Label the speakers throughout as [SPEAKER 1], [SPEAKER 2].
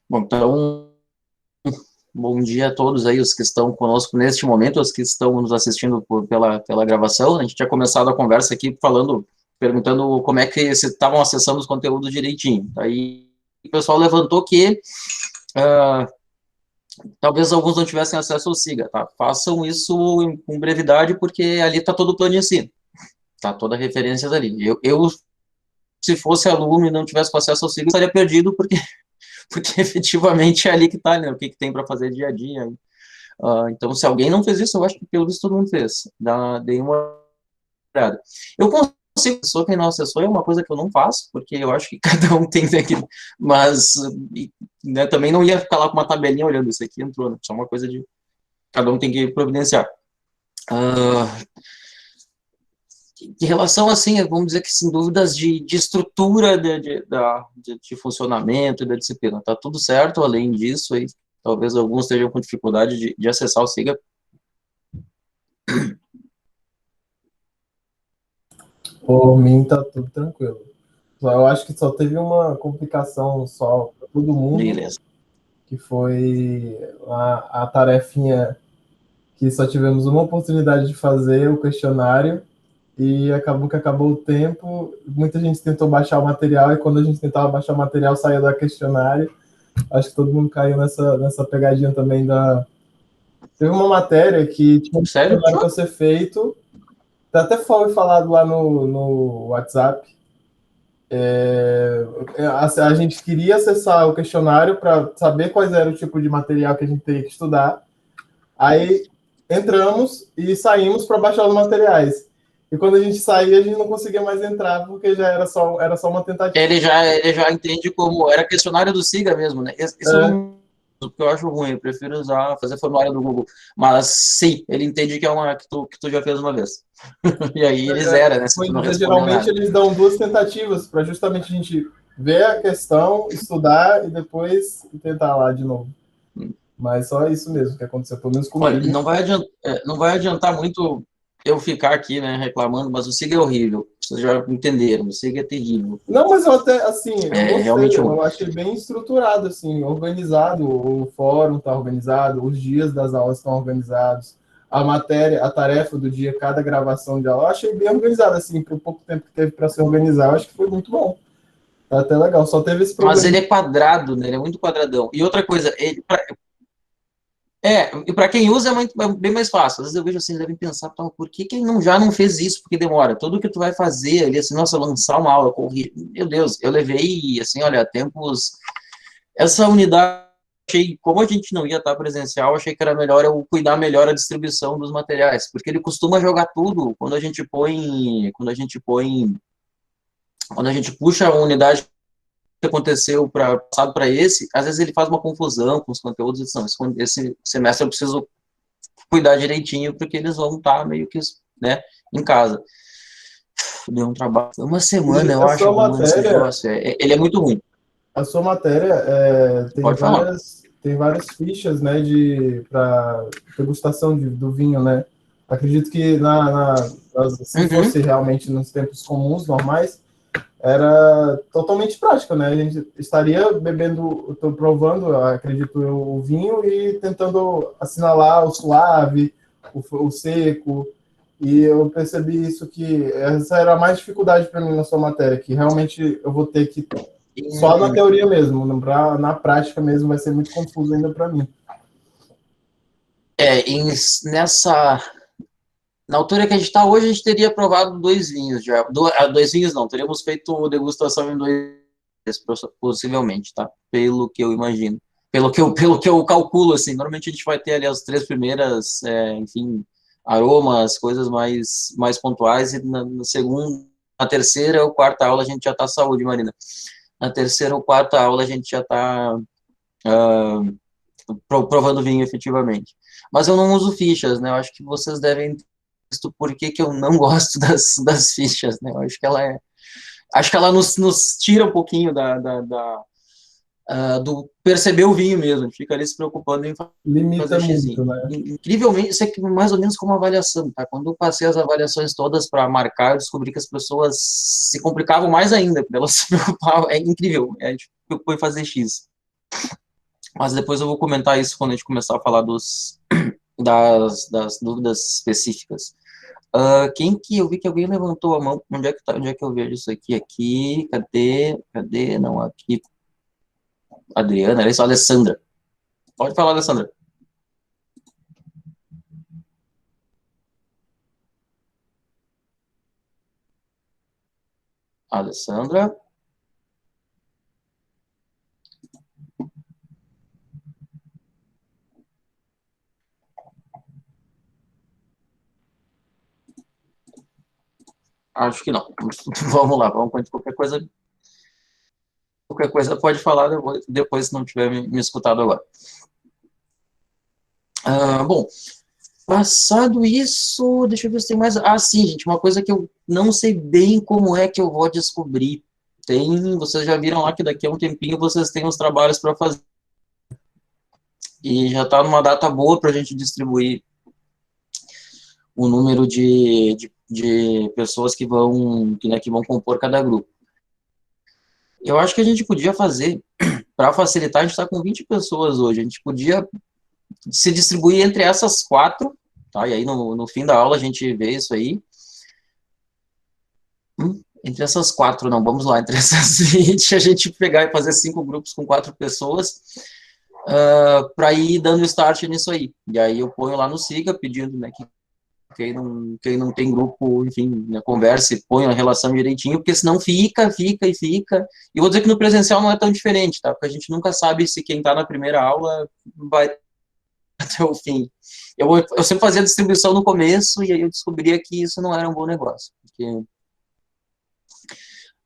[SPEAKER 1] Bom, então, bom dia a todos aí, os que estão conosco neste momento, os que estão nos assistindo pela gravação. A gente tinha começado a conversa aqui perguntando como é que se estavam acessando os conteúdos direitinho. Aí o pessoal levantou que talvez alguns não tivessem acesso ao SIGA, tá? Façam isso com brevidade, porque ali está todo o plano de ensino, tá? Toda a referência ali. Eu, se fosse aluno e não tivesse acesso ao SIGA, estaria perdido, porque efetivamente é ali que está, né? O que tem para fazer dia a dia. Então, se alguém não fez isso, eu acho que pelo visto todo mundo fez. Dei uma olhada. Eu consigo, sou quem não acessou, é uma coisa que eu não faço, porque eu acho que cada um tem aquilo. Mas né, também não ia ficar lá com uma tabelinha olhando isso aqui, entrou, né? Só uma coisa de cada um tem que providenciar. Em relação, assim, vamos dizer que sem dúvidas de estrutura de funcionamento e da disciplina, tá tudo certo. Além disso, aí, talvez alguns estejam com dificuldade de acessar o SIGA.
[SPEAKER 2] Por mim, tá tudo tranquilo. Eu acho que só teve uma complicação só para todo mundo,
[SPEAKER 1] Beleza.
[SPEAKER 2] que foi a tarefinha que só tivemos uma oportunidade de fazer, o questionário, e acabou o tempo, muita gente tentou baixar o material, e quando a gente tentava baixar o material, saía do questionário. Acho que todo mundo caiu nessa pegadinha também da... Teve uma matéria que tinha um
[SPEAKER 1] Sério?
[SPEAKER 2] questionário para ser feito, até foi falado lá no WhatsApp. A gente queria acessar o questionário para saber quais era o tipo de material que a gente teria que estudar. Aí entramos e saímos para baixar os materiais. E quando a gente saía, a gente não conseguia mais entrar, porque já era só uma tentativa.
[SPEAKER 1] Ele já entende como... Era questionário do SIGA mesmo, né? Isso eu não... Porque eu acho ruim, eu prefiro fazer formulário do Google. Mas sim, ele entende que é uma que tu já fez uma vez. E aí ele zera, né? Se tu não respondeu
[SPEAKER 2] Geralmente
[SPEAKER 1] nada.
[SPEAKER 2] eles dão duas tentativas para justamente a gente ver a questão, estudar e depois tentar lá de novo. Mas só isso mesmo que aconteceu, pelo menos
[SPEAKER 1] Olha,
[SPEAKER 2] comigo.
[SPEAKER 1] não vai adiantar muito eu ficar aqui, né, reclamando, mas o SIGA é horrível. Vocês já entenderam, o SIGA é terrível.
[SPEAKER 2] Não, mas eu até, assim, eu
[SPEAKER 1] É
[SPEAKER 2] gostei,
[SPEAKER 1] realmente ruim.
[SPEAKER 2] eu achei bem estruturado, assim, organizado, o fórum está organizado, os dias das aulas estão organizados, a matéria, a tarefa do dia, cada gravação de aula, eu achei bem organizado, assim, para o pouco tempo que teve para se organizar, eu acho que foi muito bom. Tá até legal, só teve esse
[SPEAKER 1] Mas
[SPEAKER 2] problema.
[SPEAKER 1] ele é quadrado, né? Ele é muito quadradão. E outra coisa, e para quem usa é bem mais fácil. Às vezes eu vejo assim, devem pensar, por que ele já não fez isso? Porque demora. Tudo que tu vai fazer ali, assim, nossa, lançar uma aula, correr. Meu Deus, eu levei, assim, olha, tempos. Essa unidade, achei, como a gente não ia estar presencial, achei que era melhor eu cuidar melhor a distribuição dos materiais, porque ele costuma jogar tudo quando a gente puxa a unidade que aconteceu passado para esse, às vezes ele faz uma confusão com os conteúdos e diz, não, esse semestre eu preciso cuidar direitinho, porque eles vão estar meio que, né, em casa. Deu um trabalho, foi uma semana,
[SPEAKER 2] E
[SPEAKER 1] eu acho, arrumando esse negócio. Ele é muito ruim.
[SPEAKER 2] a sua matéria
[SPEAKER 1] Pode falar.
[SPEAKER 2] tem várias fichas, né, para degustação do vinho, né? Acredito que se
[SPEAKER 1] Uhum.
[SPEAKER 2] fosse realmente nos tempos comuns, normais, era totalmente prática, né? A gente estaria bebendo, estou provando, acredito eu, o vinho e tentando assinalar o suave, o seco. E eu percebi isso, que essa era a mais dificuldade para mim na sua matéria, que realmente eu vou ter que só na teoria mesmo, na prática mesmo vai ser muito confuso ainda para mim.
[SPEAKER 1] Nessa, na altura que a gente está hoje, a gente teria provado 2 vinhos já. 2 vinhos não, teríamos feito degustação em 2, possivelmente, tá? Pelo que eu imagino. Pelo que eu calculo, assim, normalmente a gente vai ter ali as 3 primeiras, enfim, aromas, coisas mais pontuais, e na segunda, na terceira ou quarta aula a gente já está saúde, Marina. Na terceira ou quarta aula a gente já está provando vinho efetivamente. Mas eu não uso fichas, né? Eu acho que vocês devem ter visto por que eu não gosto das fichas, né? Eu acho que ela nos tira um pouquinho do perceber o vinho mesmo, a gente fica ali se preocupando em
[SPEAKER 2] Limita
[SPEAKER 1] fazer xizinho.
[SPEAKER 2] muito, né?
[SPEAKER 1] Incrivelmente, isso é mais ou menos como avaliação, tá? Quando eu passei as avaliações todas para marcar, eu descobri que as pessoas se complicavam mais ainda, porque elas se preocupavam, é incrível, a gente se preocupou em fazer X. Mas depois eu vou comentar isso quando a gente começar a falar das dúvidas específicas. Quem que eu vi que alguém levantou a mão? Onde é que tá? Onde é que eu vejo isso aqui? Aqui, cadê? Não, aqui. Adriana, era isso, Alessandra. Pode falar, Alessandra. Alessandra. Acho que não. Vamos lá, vamos qualquer coisa. Qualquer coisa pode falar depois se não tiver me escutado agora. Bom, passado isso, deixa eu ver se tem mais. Sim, gente, uma coisa que eu não sei bem como é que eu vou descobrir. Vocês já viram lá que daqui a um tempinho vocês têm os trabalhos para fazer. E já está numa data boa para a gente distribuir o número de pessoas que vão compor cada grupo. Eu acho que a gente podia fazer, para facilitar, a gente está com 20 pessoas hoje, a gente podia se distribuir entre essas 4, tá? E aí no fim da aula a gente vê isso aí. Entre essas 4, não, vamos lá, entre essas 20, a gente pegar e fazer 5 grupos com 4 pessoas, para ir dando start nisso aí. E aí eu ponho lá no Siga, pedindo, né, que quem não tem grupo, enfim, né, converse, põe a relação direitinho, porque senão fica. E vou dizer que no presencial não é tão diferente, tá? Porque a gente nunca sabe se quem está na primeira aula vai até o fim. Eu sempre fazia a distribuição no começo, e aí eu descobria que isso não era um bom negócio, porque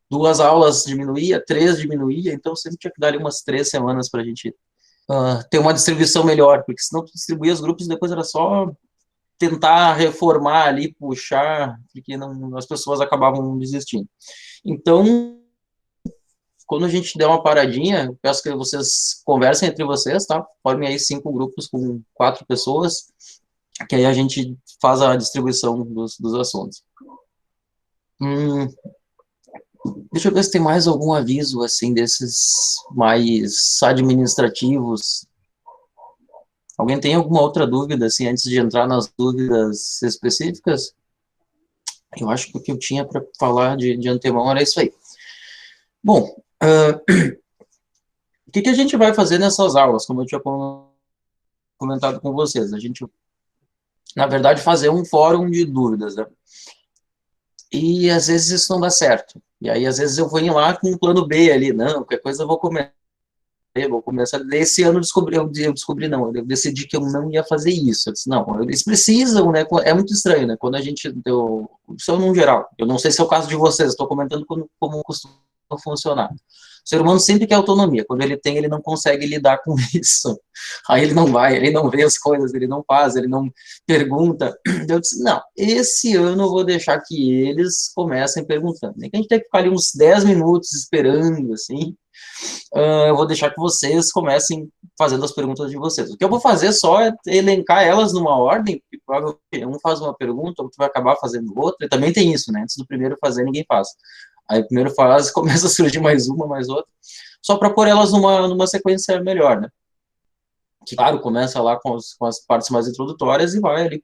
[SPEAKER 1] 2 aulas diminuía, 3 diminuía, então sempre tinha que dar ali umas 3 semanas para a gente ter uma distribuição melhor, porque senão tu distribuía os grupos, depois era só tentar reformar ali, puxar, porque não, as pessoas acabavam desistindo. Então, quando a gente der uma paradinha, eu peço que vocês conversem entre vocês, tá? Formem aí 5 grupos com 4 pessoas, que aí a gente faz a distribuição dos assuntos. Deixa eu ver se tem mais algum aviso, assim, desses mais administrativos. Alguém tem alguma outra dúvida, assim, antes de entrar nas dúvidas específicas? Eu acho que o que eu tinha para falar de antemão era isso aí. Bom, o que a gente vai fazer nessas aulas, como eu tinha comentado com vocês? A gente, na verdade, fazer um fórum de dúvidas, né? E às vezes isso não dá certo. E aí, às vezes, eu vou ir lá com um plano B ali, não, qualquer coisa eu vou começar. Esse ano eu descobri, não, eu decidi que eu não ia fazer isso. Eu disse, não, eles precisam, né? É muito estranho, né? Quando a gente deu. Isso no geral. Eu não sei se é o caso de vocês, estou comentando como costuma funcionar. O ser humano sempre quer autonomia. Quando ele tem, ele não consegue lidar com isso. Aí ele não vai, ele não vê as coisas, ele não faz, ele não pergunta. Eu disse, não, esse ano eu vou deixar que eles comecem perguntando. Nem que a gente tenha que ficar ali uns 10 minutos esperando, assim. Eu vou deixar que vocês comecem fazendo as perguntas de vocês. O que eu vou fazer só é elencar elas numa ordem, que provavelmente um faz uma pergunta, outro vai acabar fazendo outra, e também tem isso, né? Antes do primeiro fazer, ninguém faz. Aí o primeiro faz, começa a surgir mais uma, mais outra, só para pôr elas numa sequência melhor, né? Que, claro, começa lá com as partes mais introdutórias e vai ali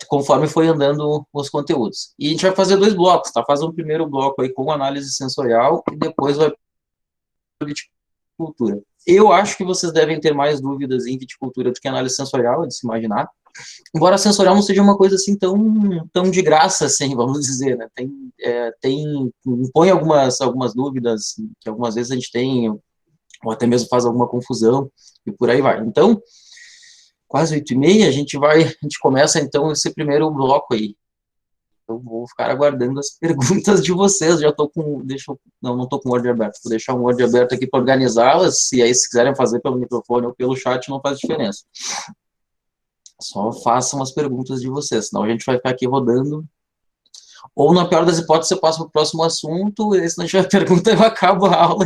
[SPEAKER 1] conforme foi andando os conteúdos. E a gente vai fazer 2 blocos, tá? Faz um primeiro bloco aí com análise sensorial e depois vai para viticultura. Eu acho que vocês devem ter mais dúvidas em viticultura do que análise sensorial, é de se imaginar. Embora a sensorial não seja uma coisa assim tão de graça, assim, vamos dizer, né? Impõe algumas dúvidas que algumas vezes a gente tem, ou até mesmo faz alguma confusão, e por aí vai. Então, quase 8h30, a gente começa então esse primeiro bloco aí. Eu vou ficar aguardando as perguntas de vocês. Já estou com. Não estou com o Word aberto. Vou deixar o Word aberto aqui para organizá-las. E aí, se quiserem fazer pelo microfone ou pelo chat, não faz diferença. Só façam as perguntas de vocês, senão a gente vai ficar aqui rodando. Ou, na pior das hipóteses, eu passo para o próximo assunto. E se não tiver pergunta, eu acabo a aula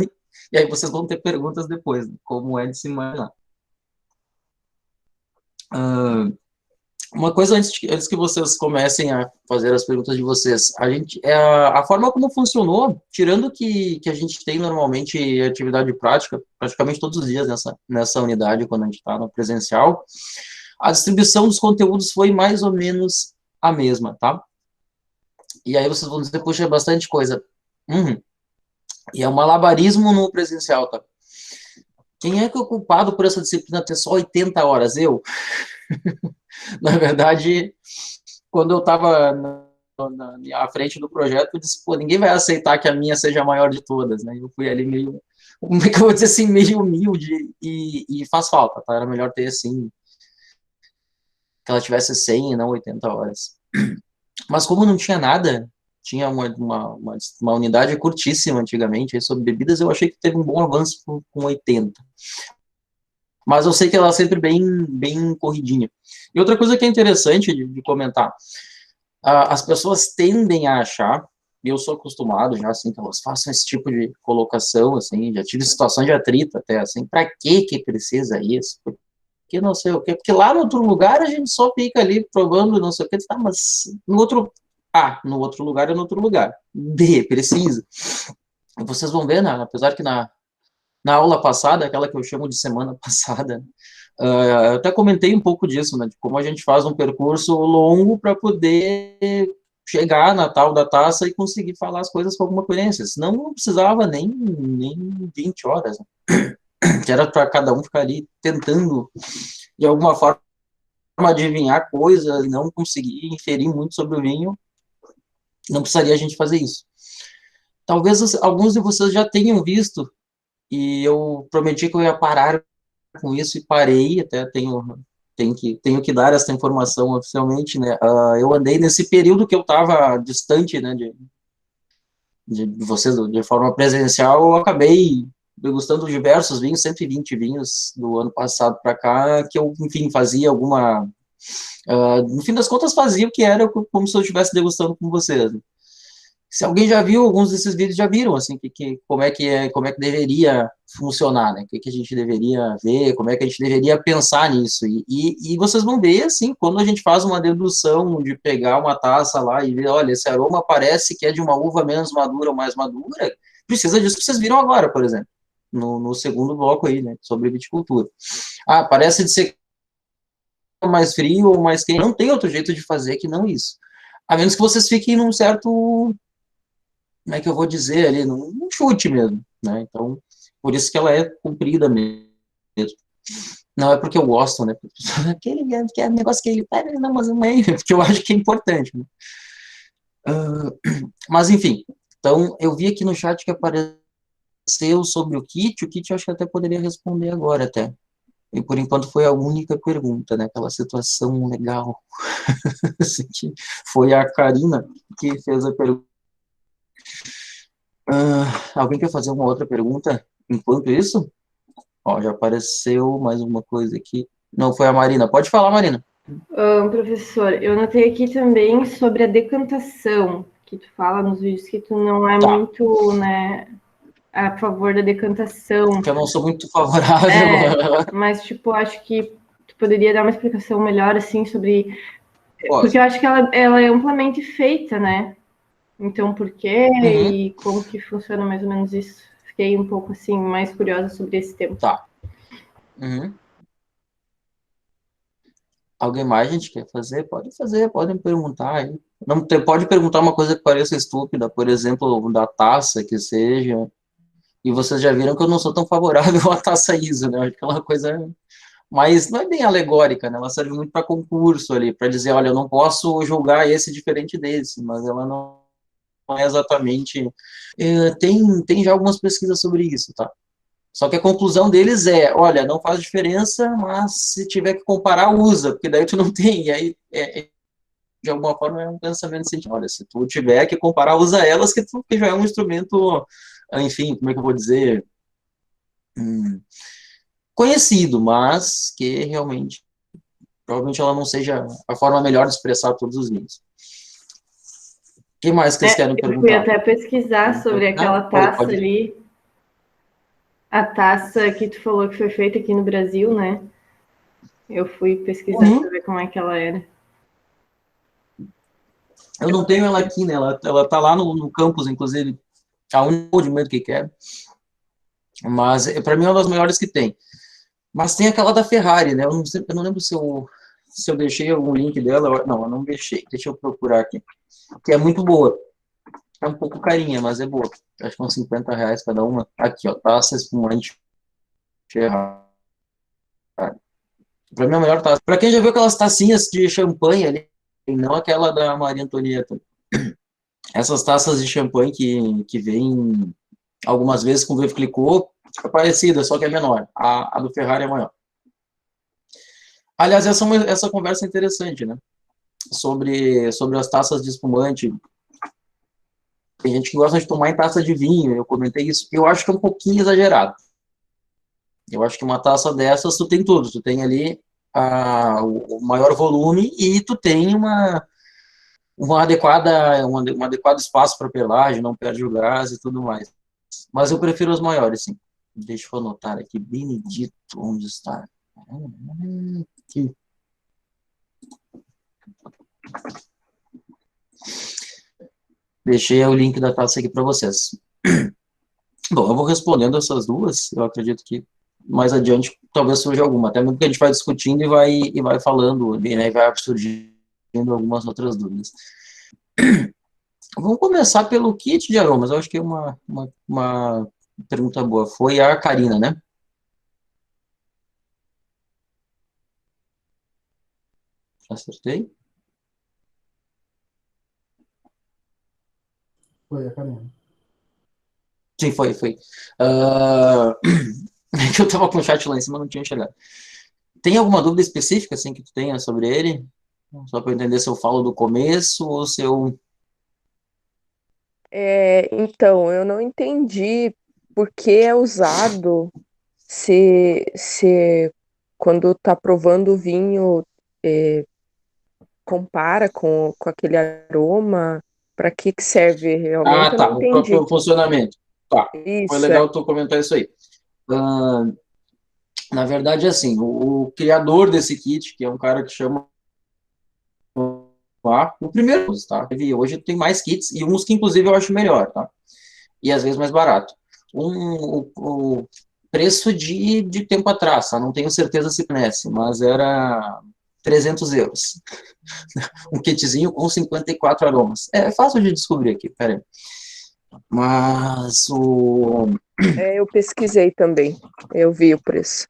[SPEAKER 1] E aí vocês vão ter perguntas depois, né, como é de se imaginar. Uma coisa antes que vocês comecem a fazer as perguntas de vocês, a forma como funcionou, tirando que a gente tem normalmente atividade prática, praticamente todos os dias nessa unidade, quando a gente está no presencial, a distribuição dos conteúdos foi mais ou menos a mesma, tá? E aí vocês vão dizer, puxa, é bastante coisa. E é um malabarismo no presencial, tá? Quem é que é o culpado por essa disciplina ter só 80 horas? Eu? Na verdade, quando eu estava à frente do projeto, eu disse, pô, ninguém vai aceitar que a minha seja a maior de todas, né? Eu fui ali meio, como é que eu vou dizer assim, meio humilde e faz falta, tá? Era melhor ter, assim, que ela tivesse 100 e não 80 horas. Mas como não tinha nada, tinha uma unidade curtíssima antigamente, aí sobre bebidas, eu achei que teve um bom avanço com 80. Mas eu sei que ela é sempre bem corridinha. E outra coisa que é interessante de comentar, as pessoas tendem a achar, e eu sou acostumado já, assim, que elas façam esse tipo de colocação, assim, já tive situação de atrito até, assim, para que precisa isso? Porque não sei o quê, porque lá no outro lugar a gente só fica ali provando não sei o quê, tá, mas no outro lugar é no outro lugar. Precisa. E vocês vão ver, né, apesar que na aula passada, aquela que eu chamo de semana passada, eu até comentei um pouco disso, né, de como a gente faz um percurso longo para poder chegar na tal da taça e conseguir falar as coisas com alguma coerência, senão não precisava nem 20 horas, né? Que era para cada um ficar ali tentando, de alguma forma, adivinhar coisas e não conseguir inferir muito sobre o vinho, não precisaria a gente fazer isso. Talvez alguns de vocês já tenham visto, e eu prometi que eu ia parar com isso e parei, até tenho que dar essa informação oficialmente, né? Eu andei nesse período que eu estava distante, né, de vocês de forma presencial, eu acabei degustando diversos vinhos, 120 vinhos do ano passado para cá, que eu, enfim, fazia alguma... no fim das contas, fazia o que era como se eu estivesse degustando com vocês, né? Se alguém já viu alguns desses vídeos, já viram, assim, como é que deveria funcionar, né? O que a gente deveria ver, como é que a gente deveria pensar nisso. E vocês vão ver, assim, quando a gente faz uma dedução de pegar uma taça lá e ver, olha, esse aroma parece que é de uma uva menos madura ou mais madura, precisa disso que vocês viram agora, por exemplo, no segundo bloco aí, né, sobre viticultura. Parece de ser mais frio ou mais quente. Não tem outro jeito de fazer que não isso. A menos que vocês fiquem num certo, como é que eu vou dizer ali, num chute mesmo, né? Então, por isso que ela é comprida mesmo. Não é porque eu gosto, né? Que é negócio que ele pega, não, mas não é, porque eu acho que é importante, né? Mas, enfim, então, eu vi aqui no chat que apareceu sobre o kit eu acho que até poderia responder agora, até. E, por enquanto, foi a única pergunta, né? Aquela situação legal. Assim, que foi a Karina que fez a pergunta. Alguém quer fazer uma outra pergunta enquanto isso? Ó, já apareceu mais uma coisa aqui. Não, foi a Marina. Pode falar, Marina.
[SPEAKER 3] Professor, eu notei aqui também sobre a decantação, que tu fala nos vídeos que tu não é muito, né, a favor da decantação.
[SPEAKER 1] Que eu não sou muito favorável.
[SPEAKER 3] Mas, tipo, acho que tu poderia dar uma explicação melhor, assim, sobre...
[SPEAKER 1] Posso.
[SPEAKER 3] Porque eu acho que ela é amplamente feita, né? Então, por quê? E como que funciona mais ou menos isso? Fiquei um pouco, assim, mais curiosa sobre esse tema.
[SPEAKER 1] Tá. Alguém mais, gente, quer fazer? Pode fazer, podem perguntar aí. Não, pode perguntar uma coisa que pareça estúpida, por exemplo, da taça, que seja. E vocês já viram que eu não sou tão favorável à taça ISO, né? Aquela coisa... Mas não é bem alegórica, né? Ela serve muito para concurso ali, para dizer, olha, eu não posso julgar esse diferente desse, mas ela não é exatamente... tem já algumas pesquisas sobre isso, tá? Só que a conclusão deles é, olha, não faz diferença, mas se tiver que comparar, usa, porque daí tu não tem. E aí, de alguma forma, é um pensamento assim, olha, se tu tiver que comparar, usa elas, que já é um instrumento, enfim, como é que eu vou dizer, conhecido, mas que realmente, provavelmente ela não seja a forma melhor de expressar todos os vinhos. O que mais que vocês querem perguntar?
[SPEAKER 3] Eu fui até pesquisar sobre aquela taça ali. a taça que tu falou que foi feita aqui no Brasil, né? Eu fui pesquisar para ver como é que ela era.
[SPEAKER 1] Eu não tenho ela aqui, né? Ela tá lá no campus, inclusive, a única de medo que quero. Mas, para mim, é uma das melhores que tem. Mas tem aquela da Ferrari, né? Eu não lembro se eu deixei algum link dela. Não, eu não deixei. Deixa eu procurar aqui. Que é muito boa. É um pouco carinha, mas é boa. Acho que uns R$ 50 cada uma. Aqui, ó. Taça espumante Ferrari. Para mim, é a melhor taça. Para quem já viu aquelas tacinhas de champanhe ali, não aquela da Maria Antonieta. Essas taças de champanhe que vem algumas vezes com Veuve Clicquot, é parecida, só que é menor. A do Ferrari é maior. Aliás, essa conversa é interessante, né? Sobre as taças de espumante. Tem gente que gosta de tomar em taça de vinho, eu comentei isso. Eu acho que é um pouquinho exagerado. Eu acho que uma taça dessas, tu tem tudo. Tu tem ali o maior volume e tu tem um adequado espaço para pelagem, não perde o gás e tudo mais. Mas eu prefiro as maiores, sim. Deixa eu anotar aqui. Benedito, onde está? Aqui. Deixei o link da taça aqui para vocês. Bom, eu vou respondendo essas duas. Eu acredito que mais adiante talvez surja alguma. Até mesmo que a gente vai discutindo e vai falando, né, e vai surgindo algumas outras dúvidas. Vamos começar pelo kit de aromas. Eu acho que é uma pergunta boa. Foi a Karina, né? Acertei?
[SPEAKER 2] Foi a Karina.
[SPEAKER 1] Sim, foi. Que eu tava com o chat lá em cima, não tinha chegado. Tem alguma dúvida específica, assim, que tu tenha sobre ele? Só para eu entender se eu falo do começo ou se eu...
[SPEAKER 4] Então, eu não entendi por que é usado se quando tá provando o vinho, compara com aquele aroma, para que serve? Realmente
[SPEAKER 1] Ah,
[SPEAKER 4] eu não
[SPEAKER 1] tá, o
[SPEAKER 4] entendi.
[SPEAKER 1] próprio funcionamento. Tá, foi
[SPEAKER 4] Isso,
[SPEAKER 1] legal tu comentar isso aí. Ah, na verdade, assim, o criador desse kit, que é um cara que chama lá, o primeiro, tá? Hoje tem mais kits, e uns que inclusive eu acho melhor, tá? E às vezes mais barato. O preço de tempo atrás, tá? Não tenho certeza se conhece, mas era 300 euros. Um kitzinho com 54 aromas. É fácil de descobrir aqui, peraí. Mas
[SPEAKER 4] eu pesquisei também, eu vi o preço.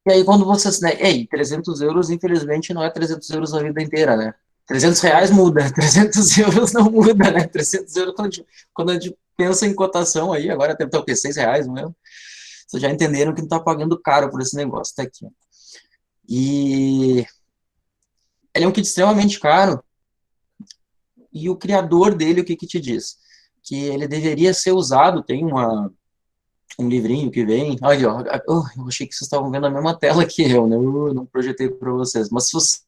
[SPEAKER 1] E aí quando você... Né, 300 euros, infelizmente, não é 300 euros a vida inteira, né? 300 reais muda, 300 euros não muda, né? 300 euros, quando a gente pensa em cotação aí, agora deve estar o quê? 6 reais, não é? Vocês já entenderam que não está pagando caro por esse negócio, tá aqui. E ele é um kit extremamente caro, e o criador dele, o que te diz? Que ele deveria ser usado, tem um livrinho que vem, olha, ó, eu achei que vocês estavam vendo a mesma tela que eu, né? Eu não projetei para vocês, mas se vocês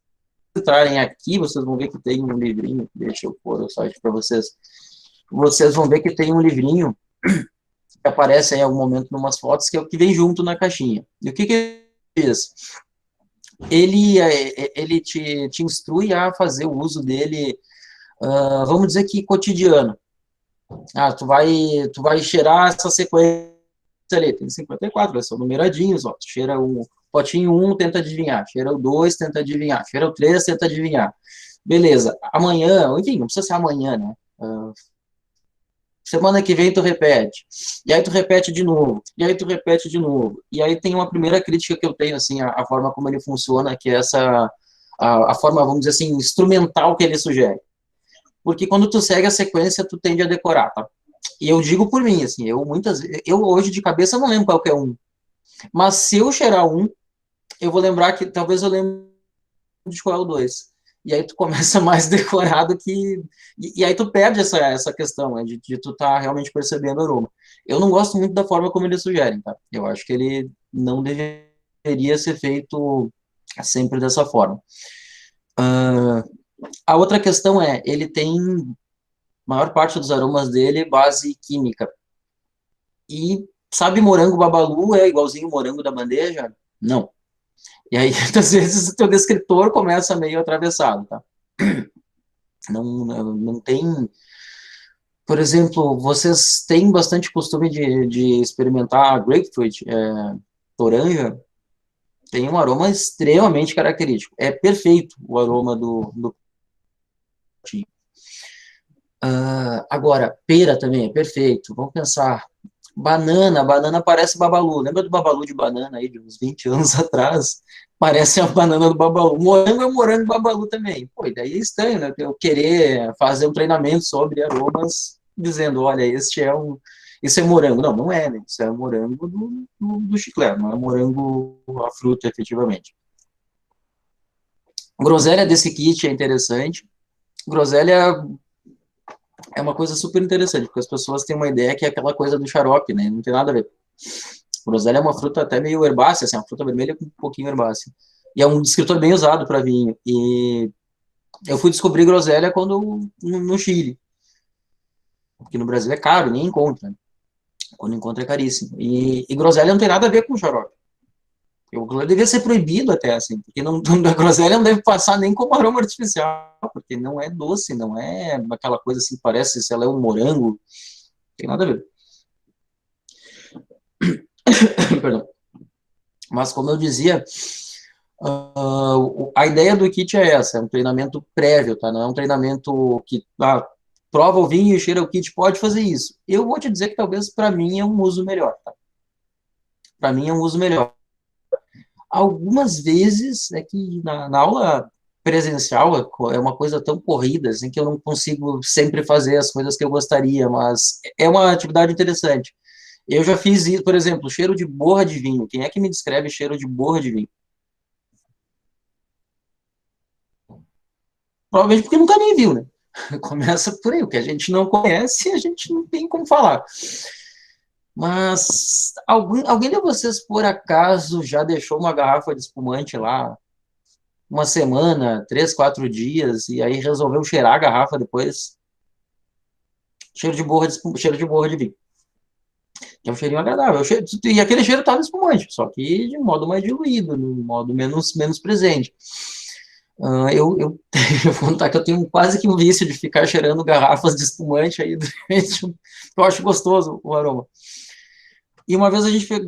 [SPEAKER 1] entrarem aqui, vocês vão ver que tem um livrinho, deixa eu pôr o site para vocês, vocês vão ver que tem um livrinho que aparece em algum momento em umas fotos, que é o que vem junto na caixinha. E o que ele fez? Ele te instrui a fazer o uso dele, vamos dizer que cotidiano. Tu vai cheirar essa sequência ali, tem 54, são numeradinhos, ó, tu cheira o potinho 1, tenta adivinhar, cheira o 2, tenta adivinhar, cheira o 3, tenta adivinhar. Beleza, amanhã, enfim, não precisa ser amanhã, né? Semana que vem tu repete, e aí tu repete de novo, e aí tu repete de novo. E aí tem uma primeira crítica que eu tenho, assim, a forma como ele funciona, que é a forma, vamos dizer assim, instrumental que ele sugere. Porque quando tu segue a sequência, tu tende a decorar, tá? E eu digo por mim, assim, eu hoje de cabeça não lembro qual que é um. Mas se eu cheirar um, eu vou lembrar que talvez eu lembre de qual é o dois. E aí tu começa mais decorado que... E aí tu perde essa questão, né, de tu tá realmente percebendo o aroma. Eu não gosto muito da forma como eles sugerem, tá? Eu acho que ele não deveria ser feito sempre dessa forma. A outra questão é, ele tem... maior parte dos aromas dele base química. E sabe morango babalu é igualzinho morango da bandeja? Não. E aí, às vezes, o teu descritor começa meio atravessado, tá? Não tem... Por exemplo, vocês têm bastante costume de experimentar grapefruit, toranja? Tem um aroma extremamente característico. É perfeito o aroma do agora, pera também é perfeito. Vamos pensar. Banana parece babalu. Lembra do babalu de banana aí, de uns 20 anos atrás? Parece a banana do babalu. Morango é morango babalu também. Pô, e daí é estranho, né? Eu querer fazer um treinamento sobre aromas, dizendo, olha, isso é morango. Não, não é, né? Isso é morango do chiclete, não é morango a fruta, efetivamente. Groselha desse kit é interessante. Groselha é uma coisa super interessante, porque as pessoas têm uma ideia que é aquela coisa do xarope, né? Não tem nada a ver. Groselha é uma fruta até meio herbácea, assim, uma fruta vermelha com um pouquinho herbácea. E é um descritor bem usado para vinho. E eu fui descobrir groselha no Chile. Porque no Brasil é caro, nem encontra. Quando encontra é caríssimo. E groselha não tem nada a ver com xarope. Devia ser proibido até, assim, porque a groselha não deve passar nem como aroma artificial, porque não é doce, não é aquela coisa assim, parece se ela é um morango, não tem nada a ver. Perdão. Mas, como eu dizia, a ideia do kit é essa, é um treinamento prévio, tá? Não é um treinamento que, prova o vinho e cheira o kit, pode fazer isso. Eu vou te dizer que talvez para mim é um uso melhor, tá? Para mim é um uso melhor. Algumas vezes é que na aula presencial é uma coisa tão corrida, assim, que eu não consigo sempre fazer as coisas que eu gostaria, mas é uma atividade interessante. Eu já fiz isso, por exemplo, cheiro de borra de vinho. Quem é que me descreve cheiro de borra de vinho? Provavelmente porque nunca nem viu, né? Começa por aí, o que a gente não conhece, a gente não tem como falar. Mas alguém de vocês, por acaso, já deixou uma garrafa de espumante lá uma semana, 3, 4 dias, e aí resolveu cheirar a garrafa depois? Cheiro de borra de vinho. Que é um cheirinho agradável. E aquele cheiro estava espumante, só que de modo mais diluído, de modo menos presente. Eu vou contar que eu tenho quase que um vício de ficar cheirando garrafas de espumante aí durante eu acho gostoso o aroma. E uma vez a gente foi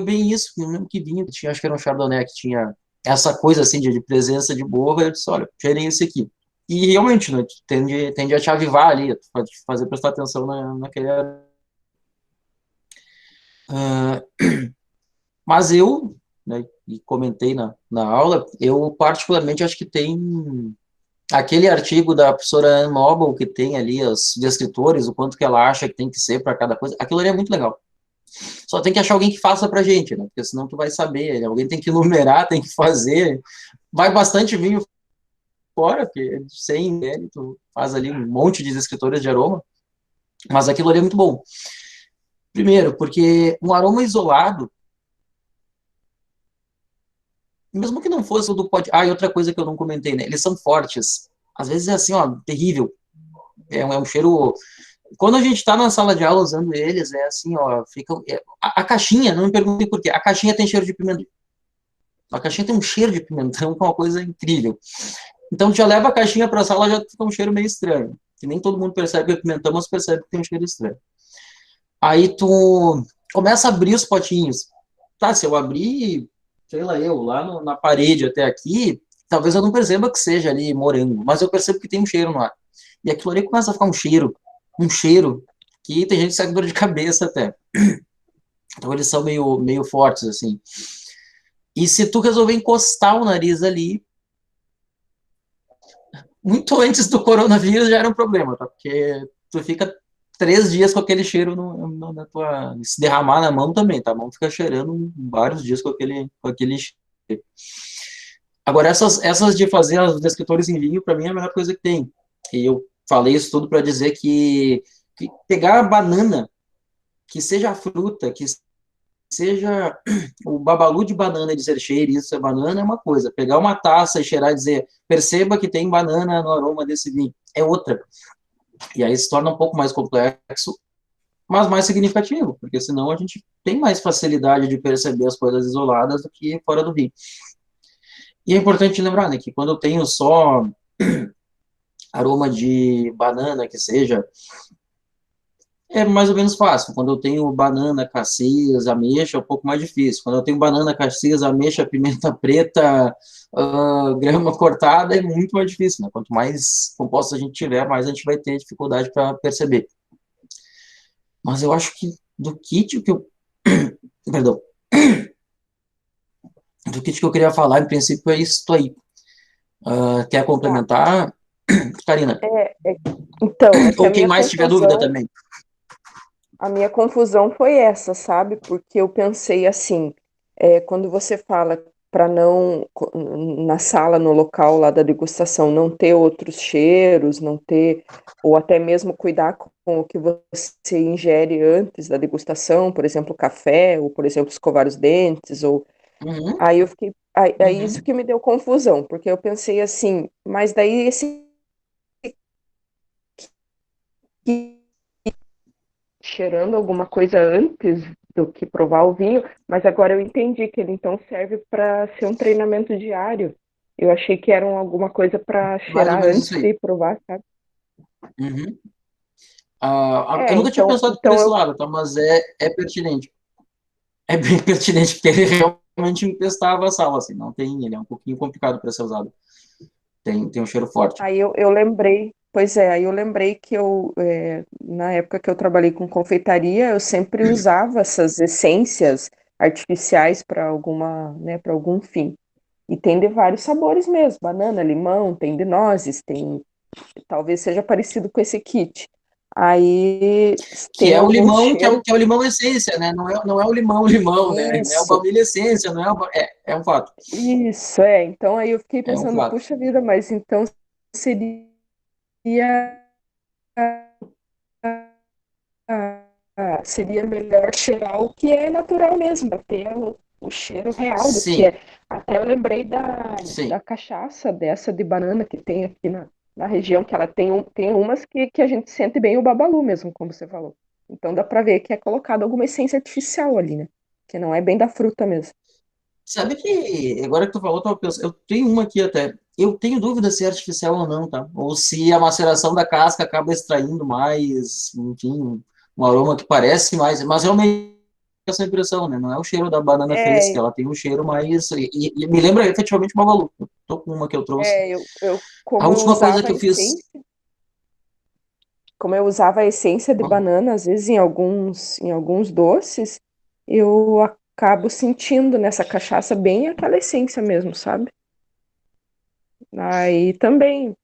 [SPEAKER 1] bem isso, não lembro que vinho, tinha, acho que era um Chardonnay que tinha essa coisa assim de presença de borra, eu disse, olha, cheirem esse aqui. E realmente, né, tende a te avivar ali, a te fazer prestar atenção naquele... Mas eu, né, e comentei na aula, eu particularmente acho que tem aquele artigo da professora Anne Noble, que tem ali os descritores, o quanto que ela acha que tem que ser para cada coisa, aquilo ali é muito legal. Só tem que achar alguém que faça pra gente, né? Porque senão tu vai saber, alguém tem que numerar, tem que fazer. Vai bastante vinho fora, porque sem ele tu faz ali um monte de descritores de aroma, mas aquilo ali é muito bom. Primeiro, porque um aroma isolado, mesmo que não fosse o do pote... e outra coisa que eu não comentei, né? Eles são fortes. Às vezes é assim, ó, terrível. É um cheiro... Quando a gente tá na sala de aula usando eles, é assim, ó, fica... A caixinha, não me perguntem por quê, a caixinha tem cheiro de pimentão. A caixinha tem um cheiro de pimentão, que é uma coisa incrível. Então, tu já leva a caixinha pra sala, já fica um cheiro meio estranho. Que nem todo mundo percebe que é pimentão, mas percebe que tem um cheiro estranho. Aí tu começa a abrir os potinhos. Tá, se eu abrir, sei lá, lá na parede até aqui, talvez eu não perceba que seja ali morango, mas eu percebo que tem um cheiro no ar. E aquilo ali começa a ficar um cheiro, que tem gente que sai com dor de cabeça até. Então eles são meio fortes, assim. E se tu resolver encostar o nariz ali, muito antes do coronavírus já era um problema, tá? Porque tu fica 3 dias com aquele cheiro na tua... Se derramar na mão também, tá? A mão fica cheirando vários dias com aquele cheiro. Agora, essas de fazer os descritores em vinho, para mim, é a melhor coisa que tem. E eu falei isso tudo para dizer que pegar a banana, que seja a fruta, que seja o babalu de banana e dizer cheire, isso é banana, é uma coisa. Pegar uma taça e cheirar e dizer, perceba que tem banana no aroma desse vinho, é outra. E aí se torna um pouco mais complexo, mas mais significativo, porque senão a gente tem mais facilidade de perceber as coisas isoladas do que fora do vinho. E é importante lembrar, né, que quando eu tenho só aroma de banana, que seja, é mais ou menos fácil. Quando eu tenho banana, cassis, ameixa, é um pouco mais difícil. Quando eu tenho banana, cassis, ameixa, pimenta preta, grama cortada, é muito mais difícil, né? Quanto mais compostos a gente tiver, mais a gente vai ter dificuldade para perceber. Mas eu acho que do kit que eu... Perdão. Do kit que eu queria falar, em princípio, é isso aí. Quer
[SPEAKER 4] Tá.
[SPEAKER 1] complementar, Karina?
[SPEAKER 4] Então, é que
[SPEAKER 1] Ou quem mais tiver dúvida também.
[SPEAKER 4] a minha confusão foi essa, sabe? Porque eu pensei assim, quando você fala para não, na sala, no local lá da degustação, não ter outros cheiros, não ter, ou até mesmo cuidar com o que você ingere antes da degustação, por exemplo, café, ou por exemplo, escovar os dentes, ou
[SPEAKER 1] Uhum,
[SPEAKER 4] aí eu fiquei, aí isso
[SPEAKER 1] uhum.
[SPEAKER 4] que me deu confusão, porque eu pensei assim, mas daí esse cheirando alguma coisa antes do que provar o vinho, mas agora eu entendi que ele então serve para ser um treinamento diário. Eu achei que era alguma coisa para
[SPEAKER 1] Mais ou
[SPEAKER 4] cheirar
[SPEAKER 1] menos
[SPEAKER 4] antes
[SPEAKER 1] isso aí.
[SPEAKER 4] de provar, sabe?
[SPEAKER 1] Uhum. Eu
[SPEAKER 4] É,
[SPEAKER 1] nunca tinha
[SPEAKER 4] então,
[SPEAKER 1] pensado por
[SPEAKER 4] então
[SPEAKER 1] esse
[SPEAKER 4] eu,
[SPEAKER 1] lado, tá? Mas é pertinente. É bem pertinente, porque ele realmente empestava a sala, assim, não tem, ele é um pouquinho complicado para ser usado. Tem um cheiro forte.
[SPEAKER 4] eu lembrei, pois é, aí eu lembrei que na época que eu trabalhei com confeitaria, eu sempre usava essas essências artificiais para para algum fim. E tem de vários sabores mesmo, banana, limão, tem de nozes, tem talvez seja parecido com esse kit. Aí
[SPEAKER 1] Que
[SPEAKER 4] tem
[SPEAKER 1] é o
[SPEAKER 4] alguns
[SPEAKER 1] limão,
[SPEAKER 4] cheiros.
[SPEAKER 1] que é o limão essência, né? Não é o limão, né? Não é o
[SPEAKER 4] Isso,
[SPEAKER 1] baunilha essência, não é é um fato.
[SPEAKER 4] isso, é. Então aí eu fiquei
[SPEAKER 1] É um
[SPEAKER 4] pensando,
[SPEAKER 1] fato.
[SPEAKER 4] puxa vida, mas então seria seria melhor cheirar o que é natural mesmo, ter o cheiro real do que
[SPEAKER 1] Sim,
[SPEAKER 4] é. Até eu lembrei da
[SPEAKER 1] sim.
[SPEAKER 4] cachaça dessa de banana que tem aqui na região, que ela tem umas que a gente sente bem o babalu mesmo, como você falou. Então dá pra ver que é colocado alguma essência artificial ali, né? Que não é bem da fruta mesmo.
[SPEAKER 1] Sabe que, agora que tu falou, eu tava pensando, eu tenho uma aqui até. Eu tenho dúvida se é artificial ou não, tá? Ou se a maceração da casca acaba extraindo mais, enfim, um aroma que parece mais. Mas realmente essa impressão, né? Não é o cheiro da banana fresca,
[SPEAKER 4] É,
[SPEAKER 1] ela tem um cheiro mais. E me lembra efetivamente uma Babalu. Eu tô com uma que eu trouxe. A
[SPEAKER 4] como eu
[SPEAKER 1] última coisa
[SPEAKER 4] usava
[SPEAKER 1] que
[SPEAKER 4] a
[SPEAKER 1] eu fiz.
[SPEAKER 4] essência, como eu usava a essência de
[SPEAKER 1] Bom,
[SPEAKER 4] banana, às vezes em alguns doces, eu acabo sentindo nessa cachaça bem aquela essência mesmo, sabe? Aí também,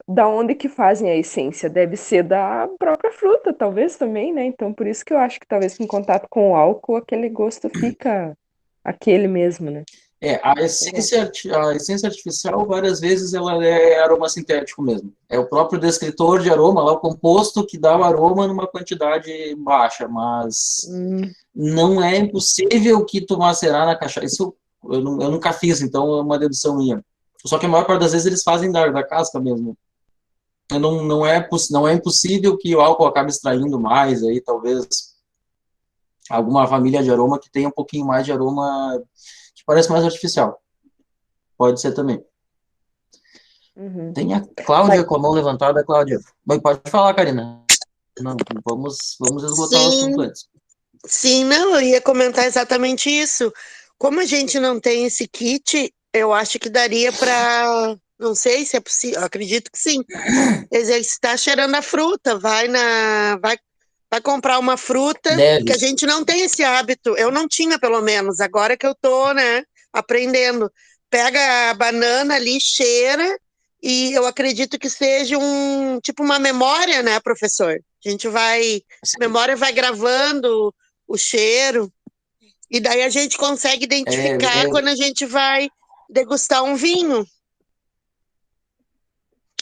[SPEAKER 4] da onde que fazem a essência? Deve ser da própria fruta, talvez também, né? Então, por isso que eu acho que talvez em contato com o álcool, aquele gosto fica aquele mesmo, né? Sei lá.
[SPEAKER 1] A essência artificial, várias vezes, ela é aroma sintético mesmo. É o próprio descritor de aroma, lá o composto que dá o aroma numa quantidade baixa, mas
[SPEAKER 4] Hum,
[SPEAKER 1] não é impossível que tu macerar na cachaça. Isso eu nunca fiz, então é uma dedução minha. Só que a maior parte das vezes eles fazem da casca mesmo. Não é impossível que o álcool acabe extraindo mais, aí talvez alguma família de aroma que tenha um pouquinho mais de aroma que parece mais artificial. Pode ser também.
[SPEAKER 4] uhum.
[SPEAKER 1] Tem a
[SPEAKER 4] Mas,
[SPEAKER 1] Cláudia com a mão levantada, Cláudia. Mas pode falar, Karina. Não, vamos esgotar o assunto
[SPEAKER 5] Sim,
[SPEAKER 1] antes.
[SPEAKER 5] sim, não, eu ia comentar exatamente isso. Como a gente não tem esse kit, eu acho que daria para, não sei se é possível, acredito que sim. Exercitar cheirando a fruta, vai comprar uma fruta, que
[SPEAKER 1] Deve.
[SPEAKER 5] a gente não tem esse hábito. Eu não tinha, pelo menos, agora que eu tô, né, aprendendo. Pega a banana ali, cheira, e eu acredito que seja tipo uma memória, né, professor? A gente memória vai gravando o cheiro, e daí a gente consegue
[SPEAKER 1] É,
[SPEAKER 5] identificar
[SPEAKER 1] é,
[SPEAKER 5] quando a gente vai degustar um vinho,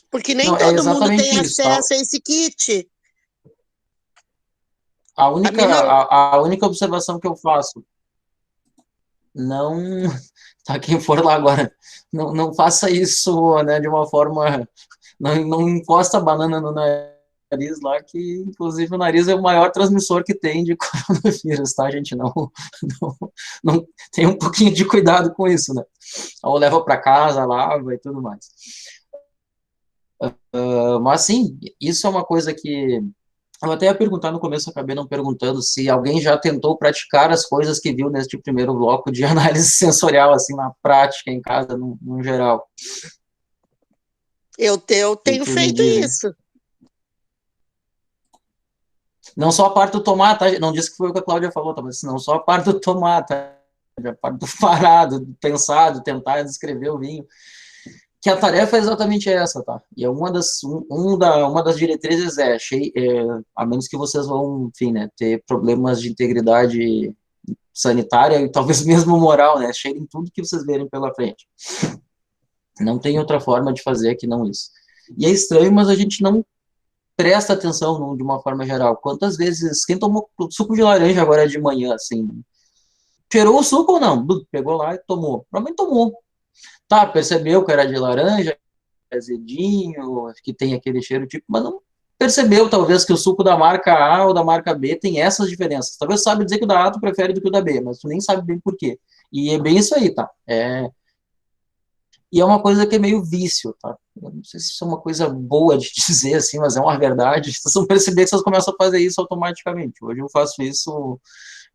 [SPEAKER 5] porque nem
[SPEAKER 1] não, é
[SPEAKER 5] todo mundo
[SPEAKER 1] exatamente
[SPEAKER 5] tem
[SPEAKER 1] isso. Tá?
[SPEAKER 5] acesso a esse kit.
[SPEAKER 1] A
[SPEAKER 5] A
[SPEAKER 1] única,
[SPEAKER 5] mim não.
[SPEAKER 1] a única observação que eu faço, não, tá, quem for lá agora, não faça isso, né, de uma forma, não encosta a banana no nariz, nariz lá, que inclusive o nariz é o maior transmissor que tem de coronavírus, tá, gente? Não tem um pouquinho de cuidado com isso, né? Ou leva para casa, lava e tudo mais. Mas sim, isso é uma coisa que eu até ia perguntar no começo, acabei não perguntando se alguém já tentou praticar as coisas que viu neste primeiro bloco de análise sensorial, assim, na prática, em casa, no geral.
[SPEAKER 5] Eu tenho feito isso.
[SPEAKER 1] Não só a parte do tomar, tá? Não disse que foi o que a Cláudia falou, tá? Mas não só a parte do tomar, tá? A parte do parado, do pensar, do tentar descrever o vinho. Que a tarefa é exatamente essa, tá? E é uma das diretrizes a menos que vocês vão, enfim, né, ter problemas de integridade sanitária e talvez mesmo moral, né? Cheirem tudo que vocês verem pela frente. Não tem outra forma de fazer que não isso. E é estranho, mas a gente não presta atenção de uma forma geral. Quantas vezes, quem tomou suco de laranja agora de manhã, assim, cheirou o suco ou não? Pegou lá e tomou. Provavelmente tomou. Tá, percebeu que era de laranja, azedinho, que tem aquele cheiro tipo, mas não percebeu, talvez, que o suco da marca A ou da marca B tem essas diferenças. Talvez sabe dizer que o da A tu prefere do que o da B, mas tu nem sabe bem por quê. E é bem isso aí, tá? E é uma coisa que é meio vício, tá? Eu não sei se isso é uma coisa boa de dizer, assim, mas é uma verdade. Vocês vão perceber que vocês começam a fazer isso automaticamente. Hoje eu faço isso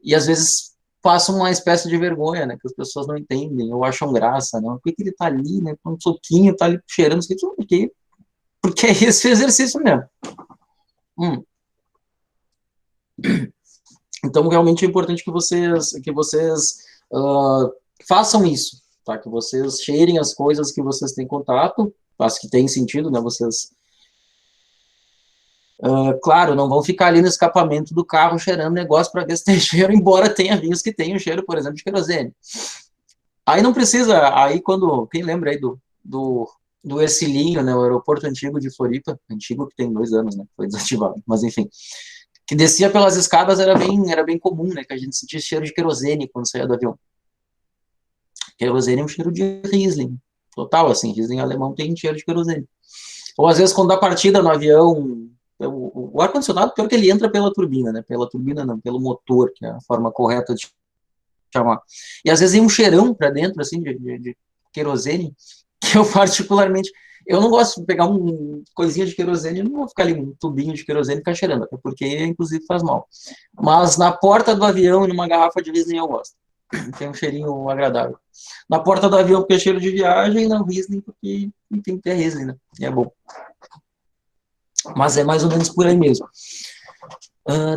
[SPEAKER 1] e, às vezes, passo uma espécie de vergonha, né? Que as pessoas não entendem ou acham graça, né? Por que ele tá ali, né? Com um suquinho, tá ali cheirando, não sei o quê. Porque é esse exercício mesmo. Então, realmente é importante que vocês façam isso, tá? Que vocês cheirem as coisas que vocês têm contato, as que tem sentido, né? Vocês, claro, não vão ficar ali no escapamento do carro cheirando negócio para ver se tem cheiro, embora tenha vinhos que tenham cheiro, por exemplo, de querosene. Aí não precisa, aí quando, quem lembra aí do Ercilinho, né, o aeroporto antigo de Floripa, antigo que tem 2 anos, né, foi desativado, mas enfim, que descia pelas escadas era bem comum, né, que a gente sentia cheiro de querosene quando saía do avião. Querosene é um cheiro de Riesling, total, assim, Riesling alemão tem cheiro de querosene. Ou às vezes quando dá partida no avião, o ar-condicionado, pior que ele entra pela turbina, né, pela turbina não, pelo motor, que é a forma correta de chamar. E às vezes tem um cheirão para dentro, assim, de querosene, que eu particularmente, eu não gosto de pegar uma coisinha de querosene, não vou ficar ali um tubinho de querosene e ficar cheirando, até porque, inclusive, faz mal. Mas na porta do avião e numa garrafa de Riesling eu gosto. Tem um cheirinho agradável. Na porta do avião porque é cheiro de viagem, e na Riesling porque tem que ter Riesling, né? E é bom. Mas é mais ou menos por aí mesmo.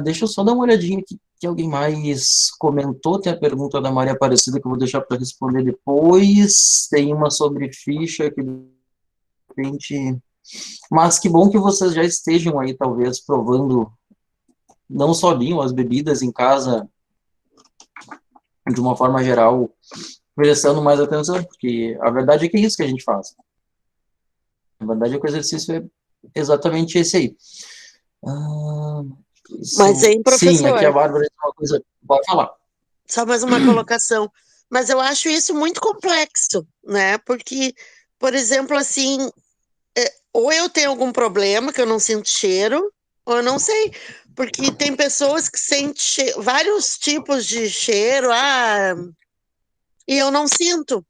[SPEAKER 1] Deixa eu só dar uma olhadinha aqui, que alguém mais comentou. Tem a pergunta da Maria Aparecida que eu vou deixar para responder depois. Tem uma sobre ficha que de repente... Mas que bom que vocês já estejam aí, talvez, provando não só vinho, as bebidas em casa, de uma forma geral, prestando mais atenção, porque a verdade é que é isso que a gente faz. A verdade é que o exercício é exatamente esse aí.
[SPEAKER 5] Mas, hein, professor?
[SPEAKER 1] Sim, aqui a Bárbara tem uma coisa, pode falar.
[SPEAKER 5] Só mais uma colocação. Mas eu acho isso muito complexo, né? Porque, por exemplo, assim, ou eu tenho algum problema que eu não sinto cheiro, ou eu não sei. Porque tem pessoas que sentem vários tipos de cheiro, e eu não sinto.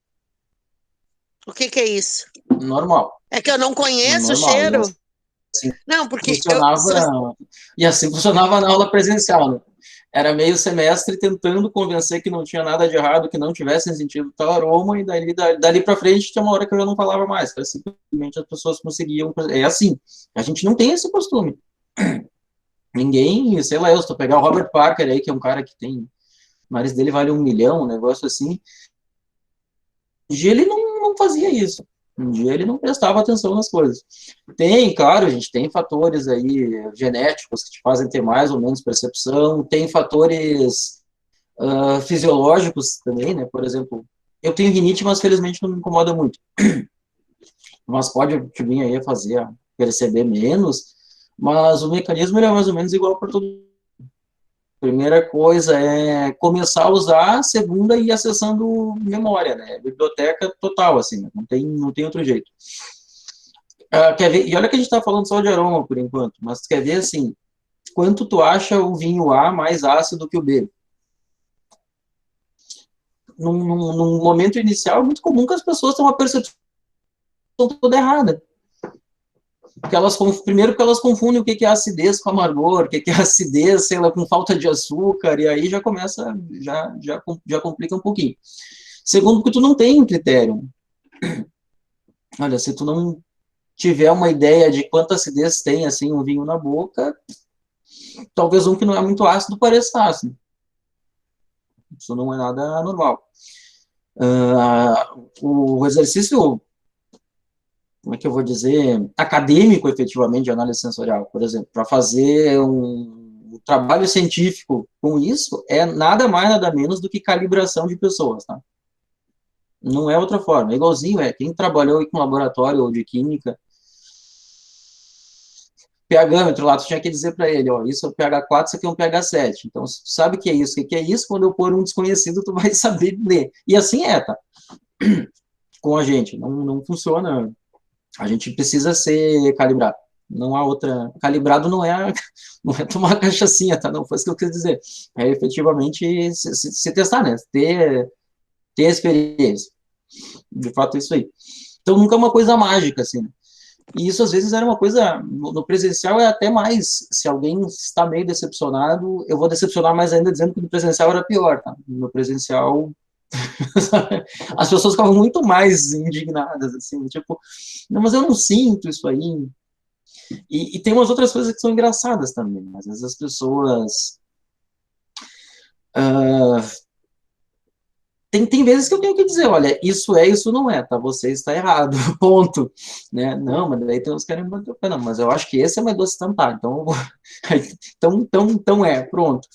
[SPEAKER 5] O que é isso?
[SPEAKER 1] Normal.
[SPEAKER 5] É que eu não conheço o cheiro?
[SPEAKER 1] Assim,
[SPEAKER 5] não, porque
[SPEAKER 1] e assim funcionava na aula presencial, né? Era meio semestre tentando convencer que não tinha nada de errado, que não tivessem sentido tal aroma, e dali para frente tinha uma hora que eu já não falava mais, que simplesmente as pessoas conseguiam. É assim, a gente não tem esse costume. Ninguém, sei lá, se eu pegar o Robert Parker aí, que é um cara que tem, o nariz dele vale 1 milhão, um negócio assim, e ele não fazia isso. Um dia ele não prestava atenção nas coisas. Tem, claro, a gente tem fatores aí genéticos que te fazem ter mais ou menos percepção, tem fatores fisiológicos também, né? Por exemplo, eu tenho rinite, mas felizmente não me incomoda muito. Mas pode vir aí a perceber menos, mas o mecanismo ele é mais ou menos igual para todo mundo. Primeira coisa é começar a usar, segunda ir acessando memória, né? Biblioteca total, assim, não tem outro jeito. Quer ver? E olha que a gente está falando só de aroma por enquanto, mas tu quer ver assim, quanto tu acha o vinho A mais ácido que o B? Num momento inicial, é muito comum que as pessoas tenham uma percepção toda errada. Porque primeiro que elas confundem o que é acidez com amargor, o que é acidez, sei lá, com falta de açúcar, e aí já começa, já complica um pouquinho. Segundo, porque tu não tem um critério. Olha, se tu não tiver uma ideia de quanta acidez tem, assim, um vinho na boca, talvez um que não é muito ácido pareça ácido. Isso não é nada normal. O exercício, como é que eu vou dizer, acadêmico, efetivamente, de análise sensorial, por exemplo, para fazer um trabalho científico com isso, é nada mais, nada menos do que calibração de pessoas, tá? Não é outra forma. É igualzinho, quem trabalhou com laboratório ou de química, pHmetro lá, tu tinha que dizer para ele, ó, isso é um pH 4, isso aqui é um pH 7. Então, sabe o que é isso? O que é isso? Quando eu pôr um desconhecido, tu vai saber ler. E assim tá? Com a gente. Não funciona. A gente precisa ser calibrado. Não há outra. Calibrado não é tomar a cachaçinha, tá? Não foi isso que eu quis dizer. É efetivamente se testar, né? Ter experiência. De fato, é isso aí. Então, nunca é uma coisa mágica, assim, né? E isso, às vezes, era uma coisa... No presencial é até mais... Se alguém está meio decepcionado, eu vou decepcionar mais ainda dizendo que no presencial era pior, tá? No presencial, as pessoas ficavam muito mais indignadas, assim, tipo... Não, mas eu não sinto isso aí. E tem umas outras coisas que são engraçadas também. Às vezes as pessoas... Tem vezes que eu tenho que dizer, olha, isso não é, tá? Você está errado, ponto. Né? Não, mas daí tem uns que querem bater o pé, não, mas eu acho que esse é mais doce tentar, então eu vou... então pronto.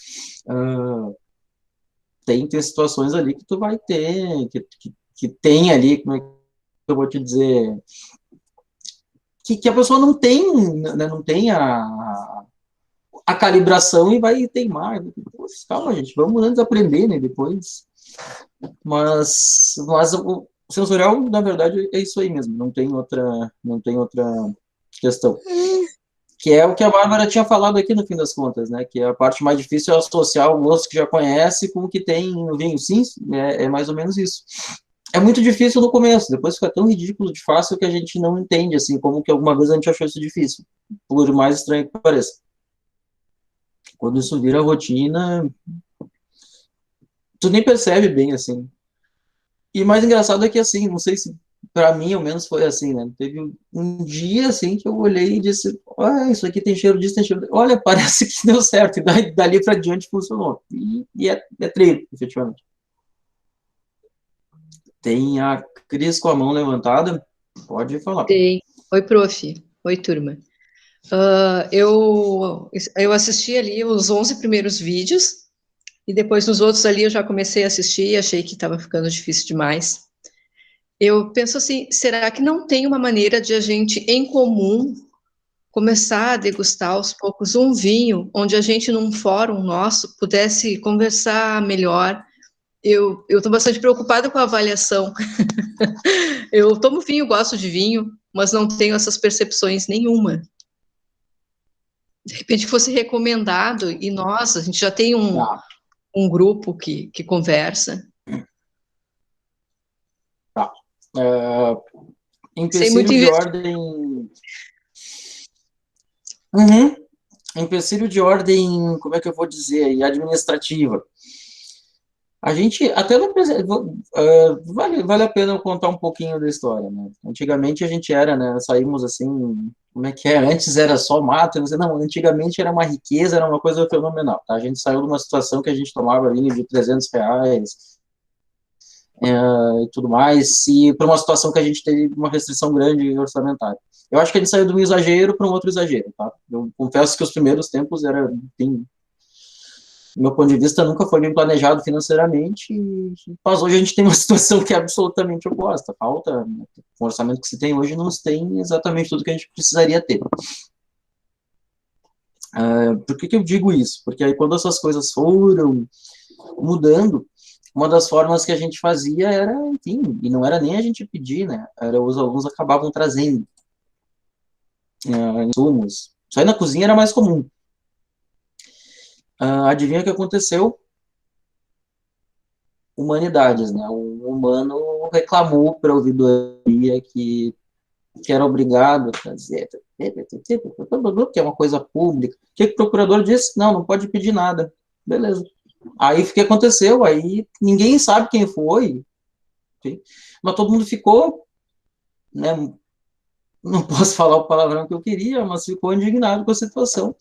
[SPEAKER 1] Tem situações ali que tu vai ter, que tem ali, como é que eu vou te dizer, que a pessoa não tem, né, não tem a calibração e vai teimar. Poxa, calma, gente, vamos antes aprender, né, depois... Mas o sensorial, na verdade, é isso aí mesmo, não tem outra questão. Que é o que a Bárbara tinha falado aqui no fim das contas, né? Que a parte mais difícil é associar o gosto que já conhece com o que tem no vinho. Sim, é mais ou menos isso. É muito difícil no começo, depois fica tão ridículo de fácil que a gente não entende, assim, como que alguma vez a gente achou isso difícil, por mais estranho que pareça. Quando isso vira rotina, tu nem percebe bem, assim. E o mais engraçado é que, assim, não sei se para mim, ao menos, foi assim, né? Teve um dia, assim, que eu olhei e disse, isso aqui tem cheiro disso, tem cheiro... Olha, parece que deu certo. E dali para diante funcionou. E é treino, efetivamente. Tem a Cris com a mão levantada. Pode falar.
[SPEAKER 6] Tem. Oi, prof. Oi, turma. Eu assisti ali os 11 primeiros vídeos, e depois nos outros ali eu já comecei a assistir e achei que estava ficando difícil demais. Eu penso assim, será que não tem uma maneira de a gente, em comum, começar a degustar aos poucos um vinho, onde a gente, num fórum nosso, pudesse conversar melhor? Eu estou bastante preocupada com a avaliação. Eu tomo vinho, gosto de vinho, mas não tenho essas percepções nenhuma. De repente fosse recomendado, e nossa, a gente já tem um grupo que conversa.
[SPEAKER 1] Tá. Empecilho de ordem... Empecilho de ordem, como é que eu vou dizer, administrativa. A gente, até no vale a pena eu contar um pouquinho da história, né? Antigamente a gente era, né, saímos assim, como é que é? Antes era só mato, não, antigamente era uma riqueza, era uma coisa fenomenal, tá? A gente saiu de uma situação que a gente tomava vinho de R$300 e tudo mais, e para uma situação que a gente teve uma restrição grande orçamentária. Eu acho que a gente saiu de um exagero para um outro exagero, tá? Eu confesso que os primeiros tempos era, enfim, do meu ponto de vista, nunca foi bem planejado financeiramente, mas hoje a gente tem uma situação que é absolutamente oposta. Falta, com o orçamento que se tem hoje, não se tem exatamente tudo que a gente precisaria ter. Por que eu digo isso? Porque aí quando essas coisas foram mudando, uma das formas que a gente fazia era, enfim, e não era nem a gente pedir, né? Era os alunos acabavam trazendo. insumos. Isso aí na cozinha era mais comum. Adivinha o que aconteceu? Humanidades, né? Um humano reclamou para a ouvidoria que era obrigado a fazer, que é uma coisa pública. O que o procurador disse? Não pode pedir nada. Beleza. Aí o que aconteceu? Aí ninguém sabe quem foi, enfim, mas todo mundo ficou, né? Não posso falar o palavrão que eu queria, mas ficou indignado com a situação,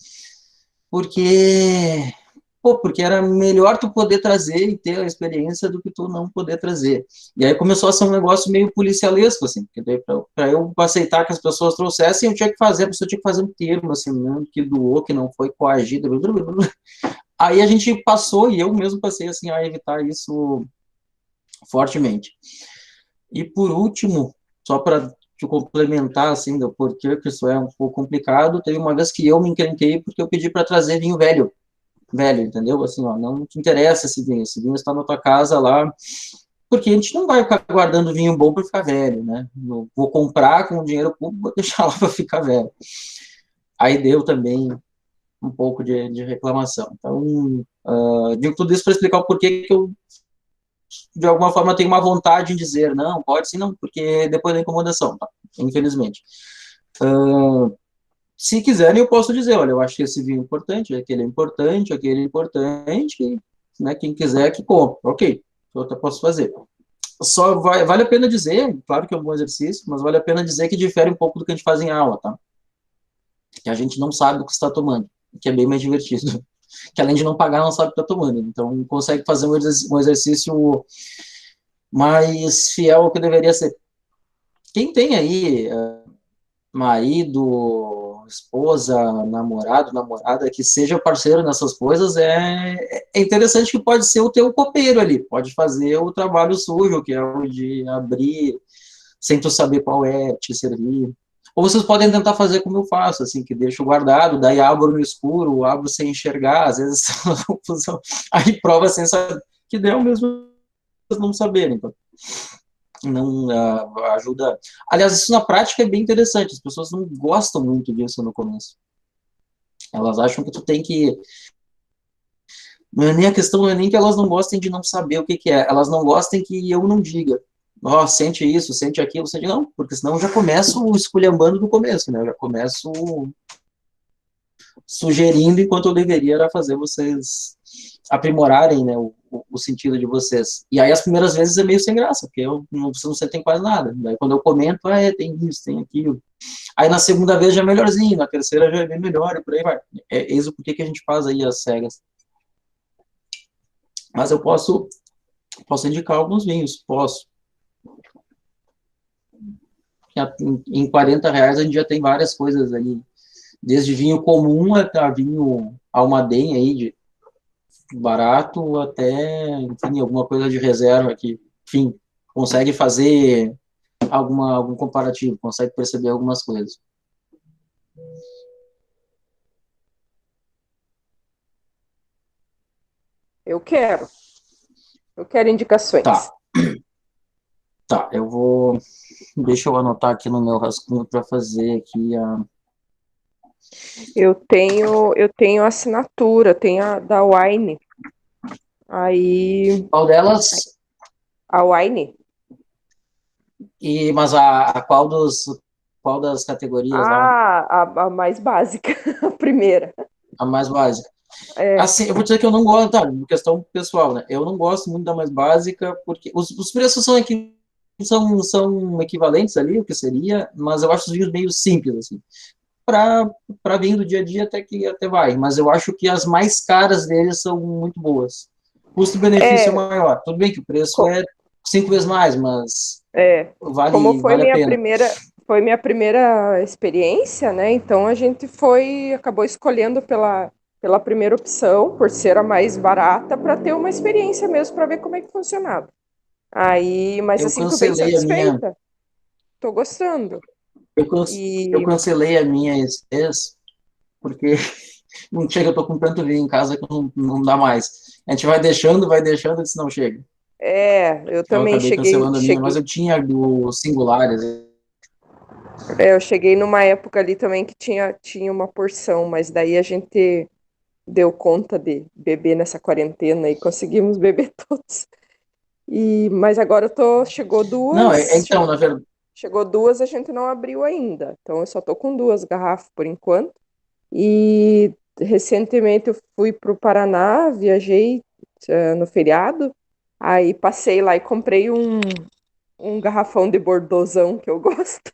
[SPEAKER 1] porque porque era melhor tu poder trazer e ter a experiência do que tu não poder trazer. E aí começou a ser um negócio meio policialesco, assim, porque daí para eu aceitar que as pessoas trouxessem, eu tinha que fazer, a pessoa tinha que fazer um termo, assim, não, que doou, que não foi coagido, blá, blá, blá. Aí a gente passou, e eu mesmo passei, assim, a evitar isso fortemente. E por último, só para te complementar, assim, do porquê que isso é um pouco complicado, teve uma vez que eu me encrenquei porque eu pedi para trazer vinho velho, entendeu? Assim, ó, não te interessa esse vinho está na tua casa lá, porque a gente não vai ficar guardando vinho bom para ficar velho, né? Eu vou comprar com dinheiro público, vou deixar lá para ficar velho. Aí deu também um pouco de reclamação. Então, digo tudo isso para explicar o porquê que eu, de alguma forma, tenho uma vontade em dizer, não, pode sim, não, porque depois da incomodação, tá? Infelizmente. Se quiserem, eu posso dizer, olha, eu acho que esse vinho é importante, aquele é importante, né, quem quiser que compre. Ok, eu até posso fazer. Só vale a pena dizer, claro que é um bom exercício, mas vale a pena dizer que difere um pouco do que a gente faz em aula, tá? Que a gente não sabe o que está tomando, que é bem mais divertido. Que além de não pagar, não sabe o que está tomando. Então, consegue fazer um exercício mais fiel ao que deveria ser. Quem tem aí marido, esposa, namorado, namorada, que seja parceiro nessas coisas, é interessante que pode ser o teu copeiro ali, pode fazer o trabalho sujo, que é o de abrir sem tu saber qual é, te servir. Ou vocês podem tentar fazer como eu faço, assim, que deixo guardado, daí abro no escuro, abro sem enxergar, às vezes aí prova sem saber, que deu mesmo não saberem, então não ajuda. Aliás, isso na prática é bem interessante. As pessoas não gostam muito disso no começo. Elas acham que tu tem que. Não é nem a questão, não é nem que elas não gostem de não saber o que é. Elas não gostem que eu não diga. Ó, sente isso, sente aquilo, sente. Não, porque senão eu já começo esculhambando do começo, né? Eu já começo sugerindo enquanto eu deveria era fazer vocês aprimorarem, né, o sentido de vocês. E aí as primeiras vezes é meio sem graça, porque vocês não sentem quase nada. Daí quando eu comento, tem isso, tem aquilo. Aí na segunda vez já é melhorzinho, na terceira já é bem melhor, e por aí vai. Eis o porquê que a gente faz aí as cegas. Mas eu posso indicar alguns vinhos, posso. Em R$ 40 a gente já tem várias coisas ali, desde vinho comum até vinho almaden aí, de barato, até, enfim, alguma coisa de reserva que, enfim, consegue fazer algum comparativo, consegue perceber algumas coisas.
[SPEAKER 4] Eu quero indicações.
[SPEAKER 1] Tá, eu vou, deixa eu anotar aqui no meu rascunho para fazer aqui a...
[SPEAKER 4] Eu tenho assinatura, tenho a da Wine. Aí.
[SPEAKER 1] Qual delas?
[SPEAKER 4] A Wine.
[SPEAKER 1] Mas qual das categorias lá?
[SPEAKER 4] A mais básica, a primeira.
[SPEAKER 1] A mais básica. Assim, eu vou dizer que eu não gosto, tá, questão pessoal, né? Eu não gosto muito da mais básica, porque os preços são aqui, são equivalentes ali, o que seria, mas eu acho os vinhos meio simples, assim. Para vinho do dia a dia até vai, mas eu acho que as mais caras deles são muito boas. Custo-benefício é maior. Tudo bem que o preço é 5 vezes mais, mas
[SPEAKER 4] como foi
[SPEAKER 1] vale a pena.
[SPEAKER 4] Foi minha primeira experiência, né? Então a gente acabou escolhendo pela primeira opção, por ser a mais barata, para ter uma experiência mesmo, para ver como é que funcionava. Mas assim, tô bem satisfeita. Tô gostando.
[SPEAKER 1] Eu cancelei a minha esse porque não chega, eu tô com tanto vinho em casa que não dá mais. A gente vai deixando, e disse, não chega.
[SPEAKER 4] Eu também
[SPEAKER 1] acabei cancelando a minha, mas eu tinha do Singulares.
[SPEAKER 4] Eu cheguei numa época ali também que tinha uma porção, mas daí a gente deu conta de beber nessa quarentena e conseguimos beber todos. Mas agora chegou
[SPEAKER 1] Não,
[SPEAKER 4] duas,
[SPEAKER 1] então, na verdade,
[SPEAKER 4] chegou duas, a gente não abriu ainda. Então eu só tô com duas garrafas por enquanto. E recentemente eu fui para o Paraná, viajei no feriado, aí passei lá e comprei um garrafão de Bordeauxão que eu gosto.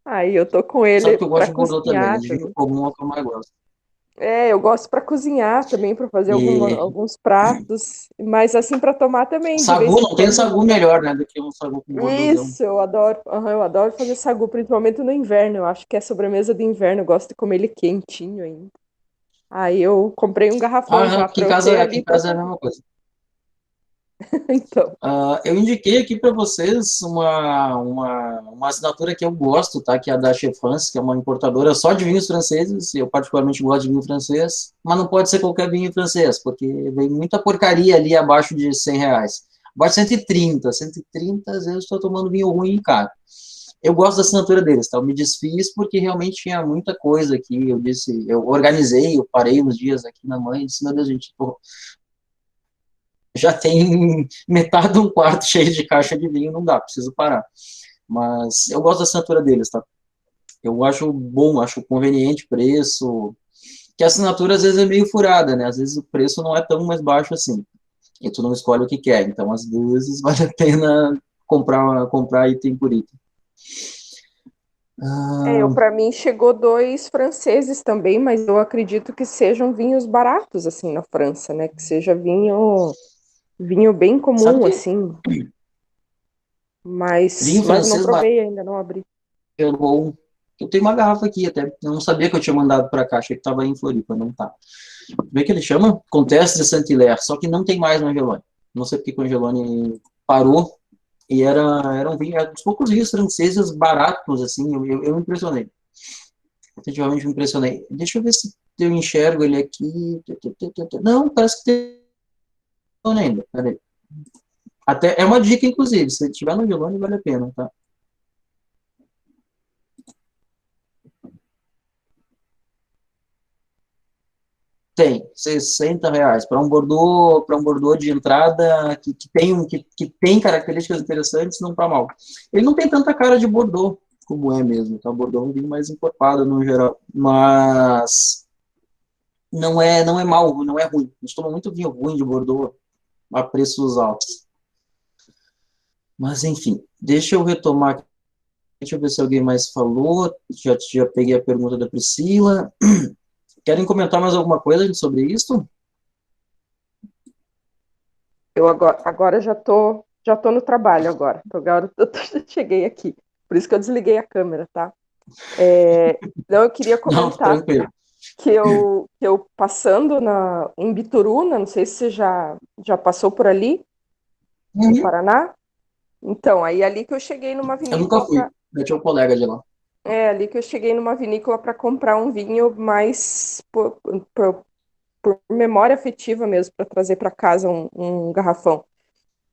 [SPEAKER 4] Aí eu tô com
[SPEAKER 1] sabe
[SPEAKER 4] ele
[SPEAKER 1] que eu
[SPEAKER 4] para
[SPEAKER 1] gosto de Bordeaux também, é
[SPEAKER 4] cozinhar
[SPEAKER 1] de vinho
[SPEAKER 4] também.
[SPEAKER 1] comum é o que eu mais gosto.
[SPEAKER 4] Eu gosto para cozinhar também, para fazer
[SPEAKER 1] E
[SPEAKER 4] alguns pratos, mas assim para tomar também, de vez
[SPEAKER 1] sagu,
[SPEAKER 4] em
[SPEAKER 1] não tem
[SPEAKER 4] quando.
[SPEAKER 1] sagu melhor, né, do que um sagu com Bordeauxão.
[SPEAKER 4] Isso, eu adoro. Aham, eu adoro fazer sagu, principalmente no inverno. Eu acho que é sobremesa de inverno, eu gosto de comer ele quentinho ainda. Aí eu comprei um garrafão
[SPEAKER 1] Ah,
[SPEAKER 4] já para eu ter
[SPEAKER 1] aqui
[SPEAKER 4] ali
[SPEAKER 1] em
[SPEAKER 4] para
[SPEAKER 1] casa é a
[SPEAKER 4] fazer.
[SPEAKER 1] mesma coisa.
[SPEAKER 4] Então,
[SPEAKER 1] Eu indiquei aqui para vocês uma assinatura que eu gosto, tá? Que é a da Chef France, que é uma importadora só de vinhos franceses. Eu particularmente gosto de vinho francês, mas não pode ser qualquer vinho francês, porque vem muita porcaria ali abaixo de R$ 100. Abaixo de 130, às vezes estou tomando vinho ruim e caro. Eu gosto da assinatura deles, tá? Eu me desfiz porque realmente tinha muita coisa aqui. Eu organizei, eu parei uns dias aqui na mãe e disse, meu Deus, gente, já tem metade de um quarto cheio de caixa de vinho, não dá, preciso parar. Mas eu gosto da assinatura deles, tá? Eu acho bom, acho conveniente o preço, que a assinatura às vezes é meio furada, né? Às vezes o preço não é tão mais baixo assim, e tu não escolhe o que quer, então às vezes vale a pena comprar item por item.
[SPEAKER 4] para mim chegou dois franceses também, mas eu acredito que sejam vinhos baratos assim na França, né? Que seja vinho bem
[SPEAKER 1] Sabe
[SPEAKER 4] comum
[SPEAKER 1] que
[SPEAKER 4] assim, mas
[SPEAKER 1] vinho
[SPEAKER 4] mas não
[SPEAKER 1] francês
[SPEAKER 4] provei ainda, não abri.
[SPEAKER 1] barato, eu tenho uma garrafa aqui até, eu não sabia que eu tinha mandado para cá, achei que estava em Floripa, não tá. Como é que ele chama? Comtesse de Saint-Hilaire, só que não tem mais no Angelone. Não sei porque o Angelone parou, e era um vinho, era um dos poucos vinhos franceses baratos, assim, eu me impressionei. Efetivamente me impressionei. Deixa eu ver se eu enxergo ele aqui. Não, parece que tem ainda. Peraí. Até, é uma dica, inclusive, se tiver no Angelone, vale a pena, tá? Tem, R$ 60 para um Bordeaux de entrada que tem características interessantes, não está mal. Ele não tem tanta cara de Bordeaux como é mesmo, tá? O Bordeaux é um vinho mais encorpado no geral, mas não é mal, não é ruim. A gente toma muito vinho ruim de Bordeaux a preços altos. Mas enfim, deixa eu retomar aqui. Deixa eu ver se alguém mais falou. Já peguei a pergunta da Priscila. Querem comentar mais alguma coisa sobre isso?
[SPEAKER 4] Eu agora já tô no trabalho agora. Agora cheguei aqui. Por isso que eu desliguei a câmera, tá? Então eu queria
[SPEAKER 1] Não,
[SPEAKER 4] comentar
[SPEAKER 1] tranquilo.
[SPEAKER 4] que eu passando em Bituruna, não sei se você já passou por ali, no
[SPEAKER 1] Uhum.
[SPEAKER 4] Paraná. Então, aí ali que eu cheguei numa
[SPEAKER 1] Eu nunca
[SPEAKER 4] vinícola
[SPEAKER 1] fui. Eu tinha um colega de lá.
[SPEAKER 4] ali que eu cheguei numa vinícola para comprar um vinho mais por memória afetiva mesmo, para trazer para casa um garrafão.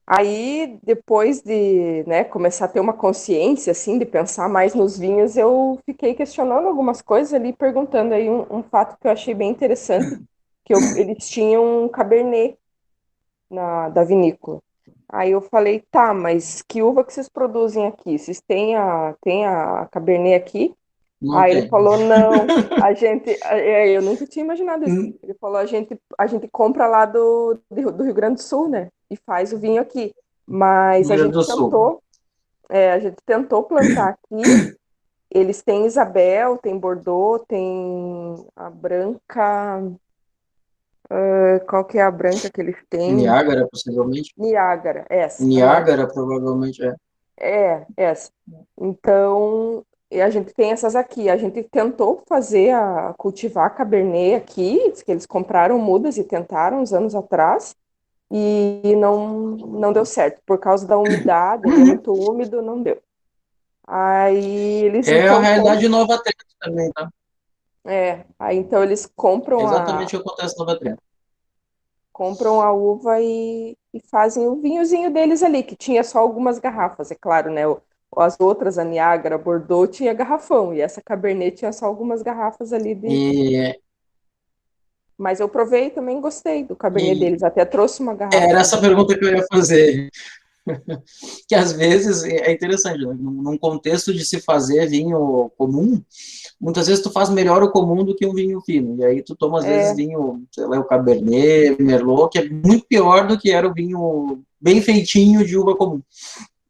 [SPEAKER 4] Aí, depois de, né, começar a ter uma consciência, assim, de pensar mais nos vinhos, eu fiquei questionando algumas coisas ali, perguntando aí um fato que eu achei bem interessante, que eles tinham um Cabernet da vinícola. Aí eu falei, tá, mas que uva que vocês produzem aqui? Vocês têm a Cabernet aqui?
[SPEAKER 1] Não
[SPEAKER 4] Aí ele
[SPEAKER 1] tem.
[SPEAKER 4] falou, não, eu nunca tinha imaginado isso. Ele falou, a gente compra lá do Rio Grande do Sul, né? E faz o vinho aqui. Mas
[SPEAKER 1] Rio Grande do Sul.
[SPEAKER 4] a gente tentou plantar aqui. Eles têm Isabel, tem Bordeaux, tem a branca. Qual que é a branca que eles têm?
[SPEAKER 1] Niágara, possivelmente.
[SPEAKER 4] Niágara, essa. Aham.
[SPEAKER 1] Niágara, provavelmente é.
[SPEAKER 4] Essa. Então, e a gente tem essas aqui. A gente tentou cultivar Cabernet aqui, diz que eles compraram mudas e tentaram uns anos atrás, e não deu certo. Por causa da umidade, ele é muito úmido, não deu. Aí eles
[SPEAKER 1] É a
[SPEAKER 4] então
[SPEAKER 1] realidade de Nova Trento também, tá?
[SPEAKER 4] aí então eles compram
[SPEAKER 1] Exatamente o que acontece em Nova Trento.
[SPEAKER 4] a uva e fazem o vinhozinho deles ali, que tinha só algumas garrafas, é claro, né? as outras, a Niágara, a Bordeaux, tinha garrafão, e essa Cabernet tinha só algumas garrafas ali de...
[SPEAKER 1] E,
[SPEAKER 4] Mas eu provei e também gostei do Cabernet
[SPEAKER 1] e
[SPEAKER 4] deles, até trouxe uma garrafa.
[SPEAKER 1] era essa pergunta que eu ia fazer. Que às vezes é interessante, né? Num contexto de se fazer vinho comum, muitas vezes tu faz melhor o comum do que um vinho fino, e aí tu toma às vezes vinho, sei lá, o Cabernet, Merlot, que é muito pior do que era o vinho bem feitinho de uva comum.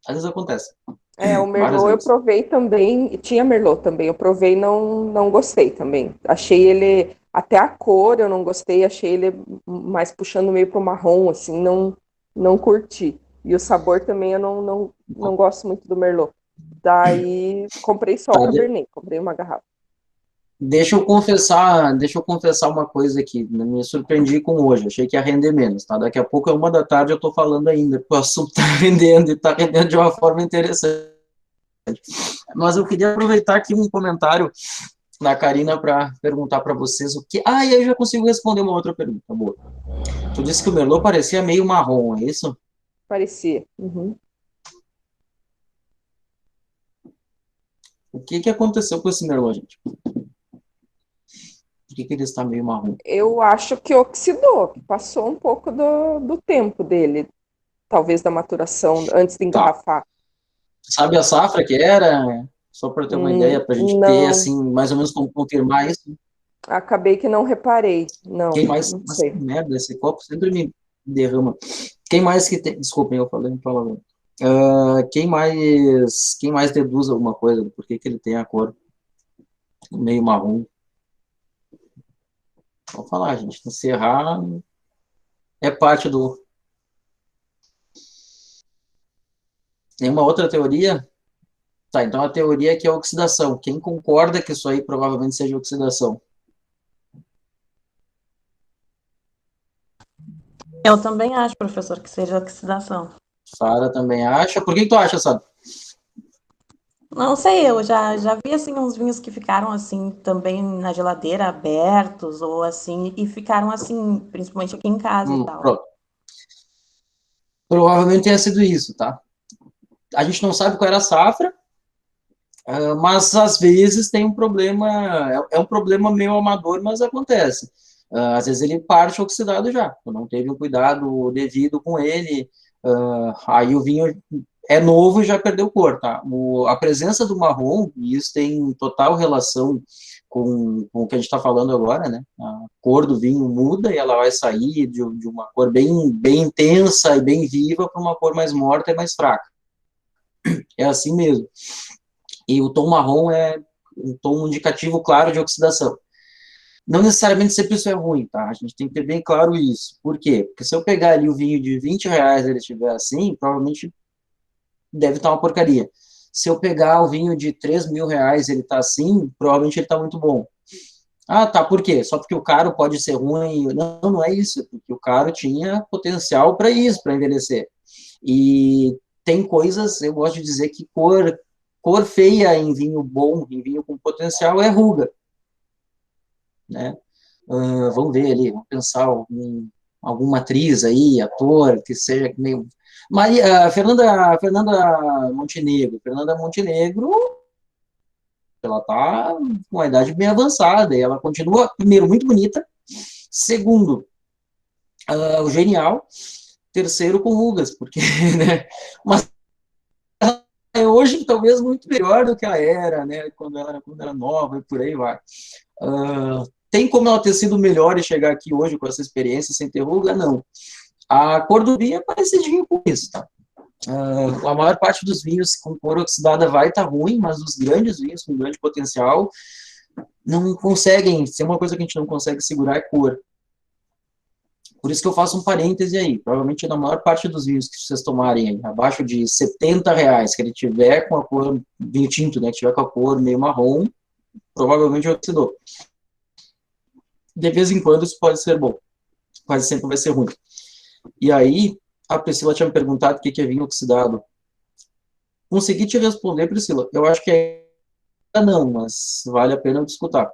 [SPEAKER 1] Às vezes acontece.
[SPEAKER 4] O Merlot eu provei também, e tinha Merlot também, eu provei e não gostei também. Achei ele, até a cor eu não gostei, achei ele mais puxando meio pro marrom, assim, não curti. E o sabor também eu não gosto muito do Merlot. Daí comprei só o Cabernet, comprei uma garrafa.
[SPEAKER 1] Deixa eu confessar uma coisa aqui. Me surpreendi com hoje. Achei que ia render menos, tá? Daqui a pouco é 1 da tarde, eu tô falando ainda, porque o assunto tá rendendo e tá rendendo de uma forma interessante. Mas eu queria aproveitar aqui um comentário da Karina para perguntar para vocês o que. E aí eu já consigo responder uma outra pergunta. Boa. Tu disse que o Merlot parecia meio marrom, é isso?
[SPEAKER 4] Parecia. Uhum.
[SPEAKER 1] O que aconteceu com esse Merlot, gente? Por que ele está meio marrom?
[SPEAKER 4] Eu acho que oxidou, passou um pouco do tempo dele, talvez da maturação, antes de engarrafar.
[SPEAKER 1] Sabe a safra que era? Só para ter uma ideia, para a gente ter, assim, mais ou menos como confirmar isso.
[SPEAKER 4] Acabei que não reparei, não.
[SPEAKER 1] Quem mais?
[SPEAKER 4] Não
[SPEAKER 1] Mas
[SPEAKER 4] sei.
[SPEAKER 1] que merda, esse copo sempre me derrama. Quem mais que tem? Desculpem, eu falei palavrão. Quem mais deduz alguma coisa? Por que ele tem a cor meio marrom? Vou falar, gente. Encerrar é parte do. Nenhuma outra teoria? Tá, então a teoria é que é oxidação. Quem concorda que isso aí provavelmente seja oxidação?
[SPEAKER 7] Eu também acho, professor, que seja oxidação.
[SPEAKER 1] Sara também acha. Por que tu acha, Sara?
[SPEAKER 7] Não sei, eu já vi assim uns vinhos que ficaram assim também na geladeira abertos ou assim e ficaram assim, principalmente aqui em casa e tal.
[SPEAKER 1] Pronto. Provavelmente tenha sido isso, tá? A gente não sabe qual era a safra, mas às vezes tem um problema, é um problema meio amador, mas acontece. Às vezes ele parte oxidado já, não teve um cuidado devido com ele, aí o vinho é novo e já perdeu cor, tá? A presença do marrom, e isso tem total relação com o que a gente está falando agora, né? A cor do vinho muda e ela vai sair de uma cor bem intensa e bem viva para uma cor mais morta e mais fraca. É assim mesmo. E o tom marrom é um tom indicativo claro de oxidação. Não necessariamente sempre isso é ruim, tá? A gente tem que ter bem claro isso. Por quê? Porque se eu pegar ali o vinho de R$20 e ele estiver assim, provavelmente deve estar uma porcaria. Se eu pegar o vinho de R$3.000 e ele está assim, provavelmente ele está muito bom. Tá, por quê? Só porque o caro pode ser ruim? Não é isso. É porque o caro tinha potencial para isso, para envelhecer. E tem coisas, eu gosto de dizer que cor feia em vinho bom, em vinho com potencial, é ruga. Né? Vamos ver ali, vamos pensar alguma atriz aí, ator, que seja meio... Fernanda Montenegro. Fernanda Montenegro, ela tá com uma idade bem avançada, e ela continua, primeiro, muito bonita, segundo, genial, terceiro, com rugas, porque, né, mas hoje talvez muito melhor do que ela era, né, quando ela era nova e por aí vai. Tem como ela ter sido melhor e chegar aqui hoje com essa experiência sem ter ruga? Não. A cor do vinho é parecidinho com isso, tá? A maior parte dos vinhos com cor oxidada vai estar ruim, mas os grandes vinhos com grande potencial não conseguem, se é uma coisa que a gente não consegue segurar é cor. Por isso que eu faço um parêntese aí. Provavelmente na maior parte dos vinhos que vocês tomarem aí, abaixo de R$70, que ele tiver com a cor, vinho tinto, né, que tiver com a cor meio marrom, provavelmente oxidou. De vez em quando isso pode ser bom, quase sempre vai ser ruim. E aí, a Priscila tinha me perguntado o que é vinho oxidado. Consegui te responder, Priscila. Eu acho que não, mas vale a pena eu discutir.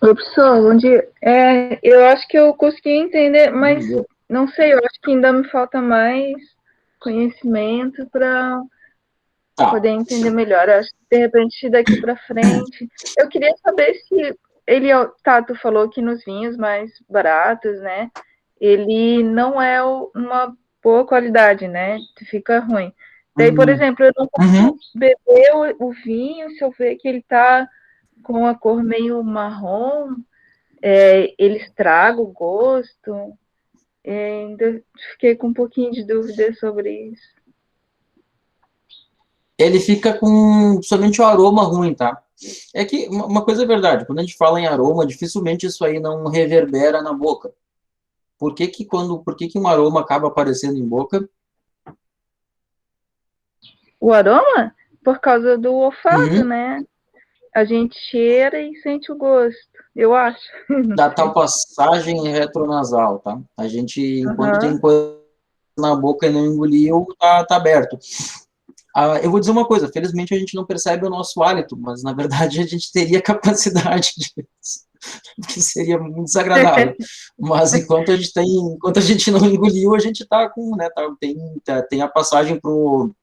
[SPEAKER 8] Oi, professor, bom dia. Eu acho que eu consegui entender, mas não sei, eu acho que ainda me falta mais conhecimento para
[SPEAKER 1] Tá.
[SPEAKER 8] poder entender melhor. Acho que, de repente, daqui para frente... Eu queria saber se ele... Tá, tu falou que nos vinhos mais baratos, né? Ele não é uma boa qualidade, né? Fica ruim. Daí, por exemplo, eu não posso beber o vinho se eu ver que ele tá com a cor meio marrom, ele estraga o gosto. Ainda fiquei com um pouquinho de dúvida sobre isso.
[SPEAKER 1] Ele fica com somente o aroma ruim, tá? É que uma coisa é verdade, quando a gente fala em aroma, dificilmente isso aí não reverbera na boca. Por que que um aroma acaba aparecendo em boca?
[SPEAKER 8] O aroma? Por causa do olfato, né? A gente cheira e sente o gosto, eu acho.
[SPEAKER 1] Da tal passagem retronasal, tá? A gente, enquanto tem coisa na boca e não engoliu, tá aberto. Eu vou dizer uma coisa, felizmente a gente não percebe o nosso hálito, mas na verdade a gente teria capacidade disso, que seria muito desagradável. Mas enquanto a gente não engoliu, a gente tá com, né, tem a passagem pro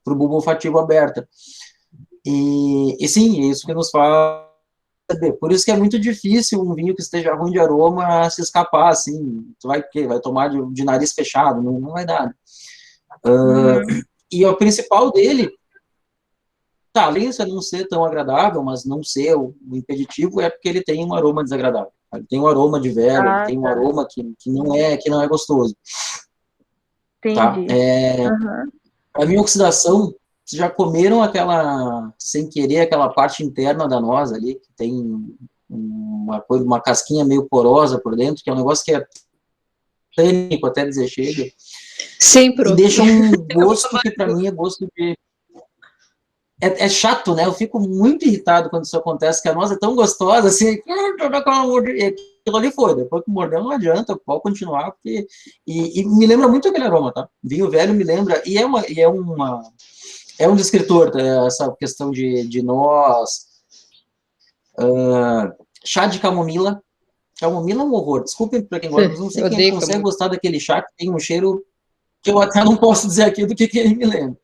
[SPEAKER 1] bulbo olfativo aberta. E sim, é isso que nos faz saber. Por isso que é muito difícil um vinho que esteja ruim de aroma se escapar, assim, tu vai tomar de nariz fechado, não vai dar. E o principal dele, além de não ser tão agradável, mas não ser o impeditivo, é porque ele tem um aroma desagradável. Ele tem um aroma de velho, ele tem um aroma que não é gostoso.
[SPEAKER 8] Entendi.
[SPEAKER 1] Tá? A minha oxidação, vocês já comeram sem querer, aquela parte interna da noz ali, que tem uma casquinha meio porosa por dentro, que é um negócio que é tânico até dizer chega.
[SPEAKER 6] Sempre.
[SPEAKER 1] E deixa um gosto que para mim é gosto de... É chato, né? Eu fico muito irritado quando isso acontece, que a noz é tão gostosa, assim, aquilo ali foi, depois que mordeu não adianta, pode continuar, porque... E me lembra muito aquele aroma, tá? Vinho velho me lembra, é um descritor, tá? Essa questão de noz, chá de camomila. Camomila é um horror, desculpem para quem gosta, mas não sei quem consegue gostar daquele chá que tem um cheiro que eu até não posso dizer aqui do que ele me lembra.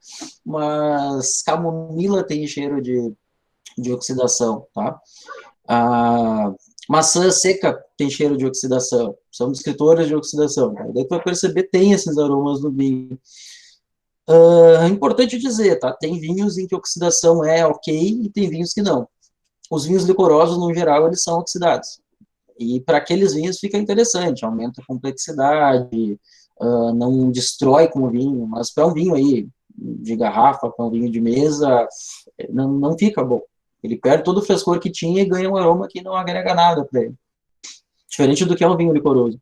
[SPEAKER 1] Mas camomila tem cheiro de oxidação, tá? Maçã seca tem cheiro de oxidação, são descritores de oxidação. Tá? Daí tu vai perceber, tem esses aromas no vinho. É importante dizer, tá? Tem vinhos em que a oxidação é ok e tem vinhos que não. Os vinhos licorosos, no geral, eles são oxidados. E para aqueles vinhos fica interessante, aumenta a complexidade, não destrói com o vinho, mas para um vinho aí de garrafa, para um vinho de mesa, não fica bom. Ele perde todo o frescor que tinha e ganha um aroma que não agrega nada para ele. Diferente do que é um vinho licoroso,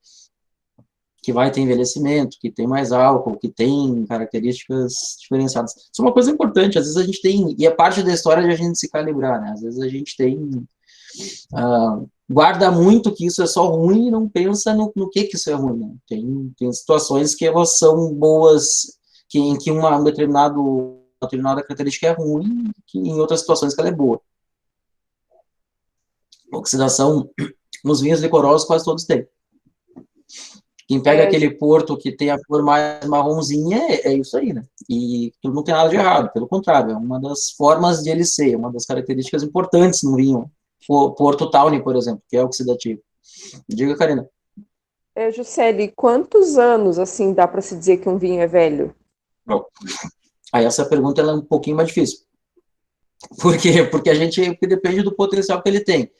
[SPEAKER 1] que vai ter envelhecimento, que tem mais álcool, que tem características diferenciadas. Isso é uma coisa importante, às vezes a gente tem, e é parte da história de a gente se calibrar, né? Às vezes a gente tem... guarda muito que isso é só ruim e não pensa no que isso é ruim. Né? Tem situações que elas são boas, em que uma determinada característica é ruim, que em outras situações que ela é boa. Oxidação nos vinhos licorosos quase todos têm. Quem pega aquele porto que tem a cor mais marronzinha, é isso aí, né? E não tem nada de errado, pelo contrário, é uma das formas de ele ser, uma das características importantes no vinho. Porto Tawny, por exemplo, que é oxidativo. Diga, Karina.
[SPEAKER 4] Juscelie, quantos anos, assim, dá para se dizer que um vinho é velho?
[SPEAKER 1] Bom, aí essa pergunta ela é um pouquinho mais difícil. Por quê? Porque depende do potencial que ele tem.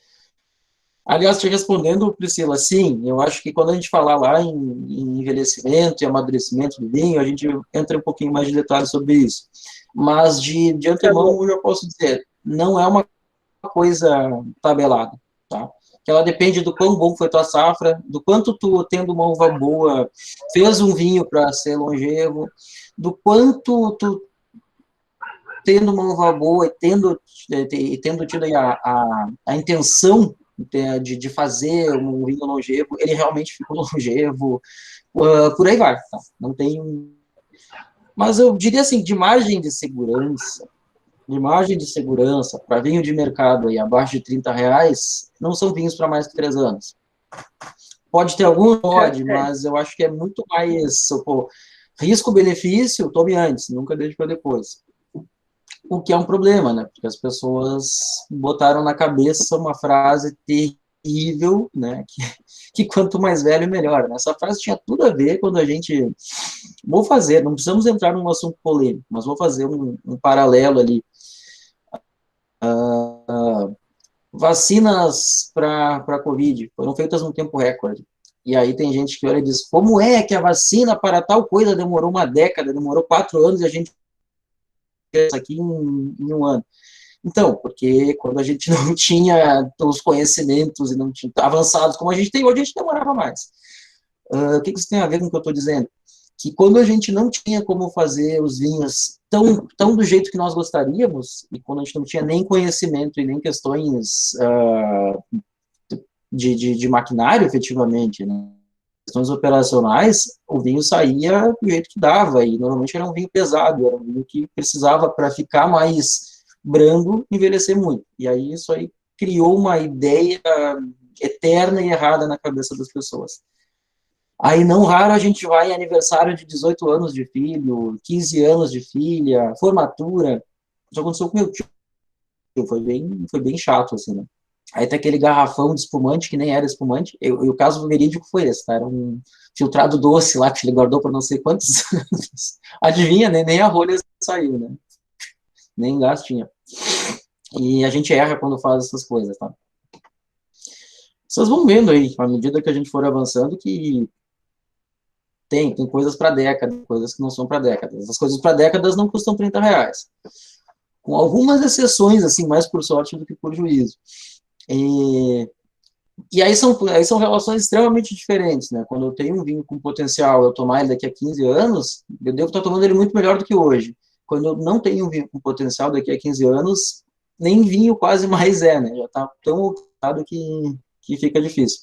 [SPEAKER 1] Aliás, te respondendo, Priscila, sim, eu acho que quando a gente falar lá em envelhecimento e amadurecimento do vinho, a gente entra um pouquinho mais de detalhes sobre isso. Mas, de antemão, eu já posso dizer, não é uma coisa tabelada, tá? Que ela depende do quão bom foi tua safra, do quanto tu, tendo uma uva boa, fez um vinho para ser longevo, do quanto tu, tendo uma uva boa e tendo tido a intenção de fazer um vinho longevo, ele realmente ficou longevo, por aí vai, tá? Não tem... Mas eu diria assim, de margem de segurança para vinho de mercado aí abaixo de R$30, não são vinhos para mais que 3 anos. Pode ter algum, pode, mas eu acho que é muito mais... Risco-benefício, tome antes, nunca deixe para depois. O que é um problema, né? Porque as pessoas botaram na cabeça uma frase terrível, né? Que quanto mais velho, melhor. Né? Essa frase tinha tudo a ver quando a gente... Vou fazer, não precisamos entrar num assunto polêmico, mas vou fazer um paralelo ali. Vacinas para Covid foram feitas num tempo recorde. E aí tem gente que olha e diz, como é que a vacina para tal coisa demorou uma década, demorou 4 anos e a gente fez isso aqui em um ano? Então, porque quando a gente não tinha os conhecimentos e não tinha avançados como a gente tem hoje, a gente demorava mais. O que isso tem a ver com o que eu estou dizendo? Que quando a gente não tinha como fazer os vinhos tão do jeito que nós gostaríamos, e quando a gente não tinha nem conhecimento e nem questões de maquinário, efetivamente, né? Questões operacionais, o vinho saía do jeito que dava, e normalmente era um vinho pesado, era um vinho que precisava, para ficar mais brando, envelhecer muito. E aí isso aí criou uma ideia eterna e errada na cabeça das pessoas. Aí, não raro, a gente vai em aniversário de 18 anos de filho, 15 anos de filha, formatura. Isso aconteceu com meu tio. Foi bem chato, assim, né? Aí tem aquele garrafão de espumante, que nem era espumante. E o caso verídico foi esse, tá? Era um filtrado doce lá, que ele guardou por não sei quantos anos. Adivinha, né? Nem a rolha saiu, né? Nem gás tinha. E a gente erra quando faz essas coisas, tá? Vocês vão vendo aí, à medida que a gente for avançando, que tem coisas para décadas, coisas que não são para décadas. As coisas para décadas não custam R$30, com algumas exceções, assim, mais por sorte do que por juízo. E aí são relações extremamente diferentes, né? Quando eu tenho um vinho com potencial, eu tomar ele daqui a 15 anos, eu devo estar tomando ele muito melhor do que hoje. Quando eu não tenho um vinho com potencial daqui a 15 anos, nem vinho quase mais né? Já está tão oxidado que fica difícil.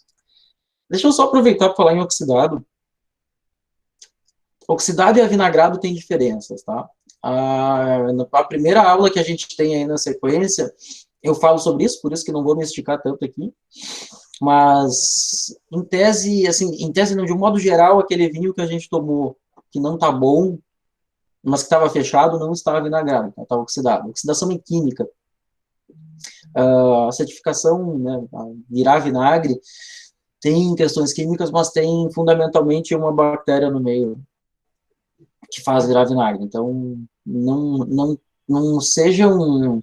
[SPEAKER 1] Deixa eu só aproveitar para falar em oxidado. Oxidado e avinagrado tem diferenças, tá? A primeira aula que a gente tem aí na sequência, eu falo sobre isso, por isso que não vou me esticar tanto aqui, mas em tese não, de um modo geral, aquele vinho que a gente tomou, que não tá bom, mas que estava fechado, não estava vinagrado, estava oxidado. Oxidação em química. A certificação, né, virar vinagre, tem questões químicas, mas tem fundamentalmente uma bactéria no meio que faz virar vinagre. Então, não sejam...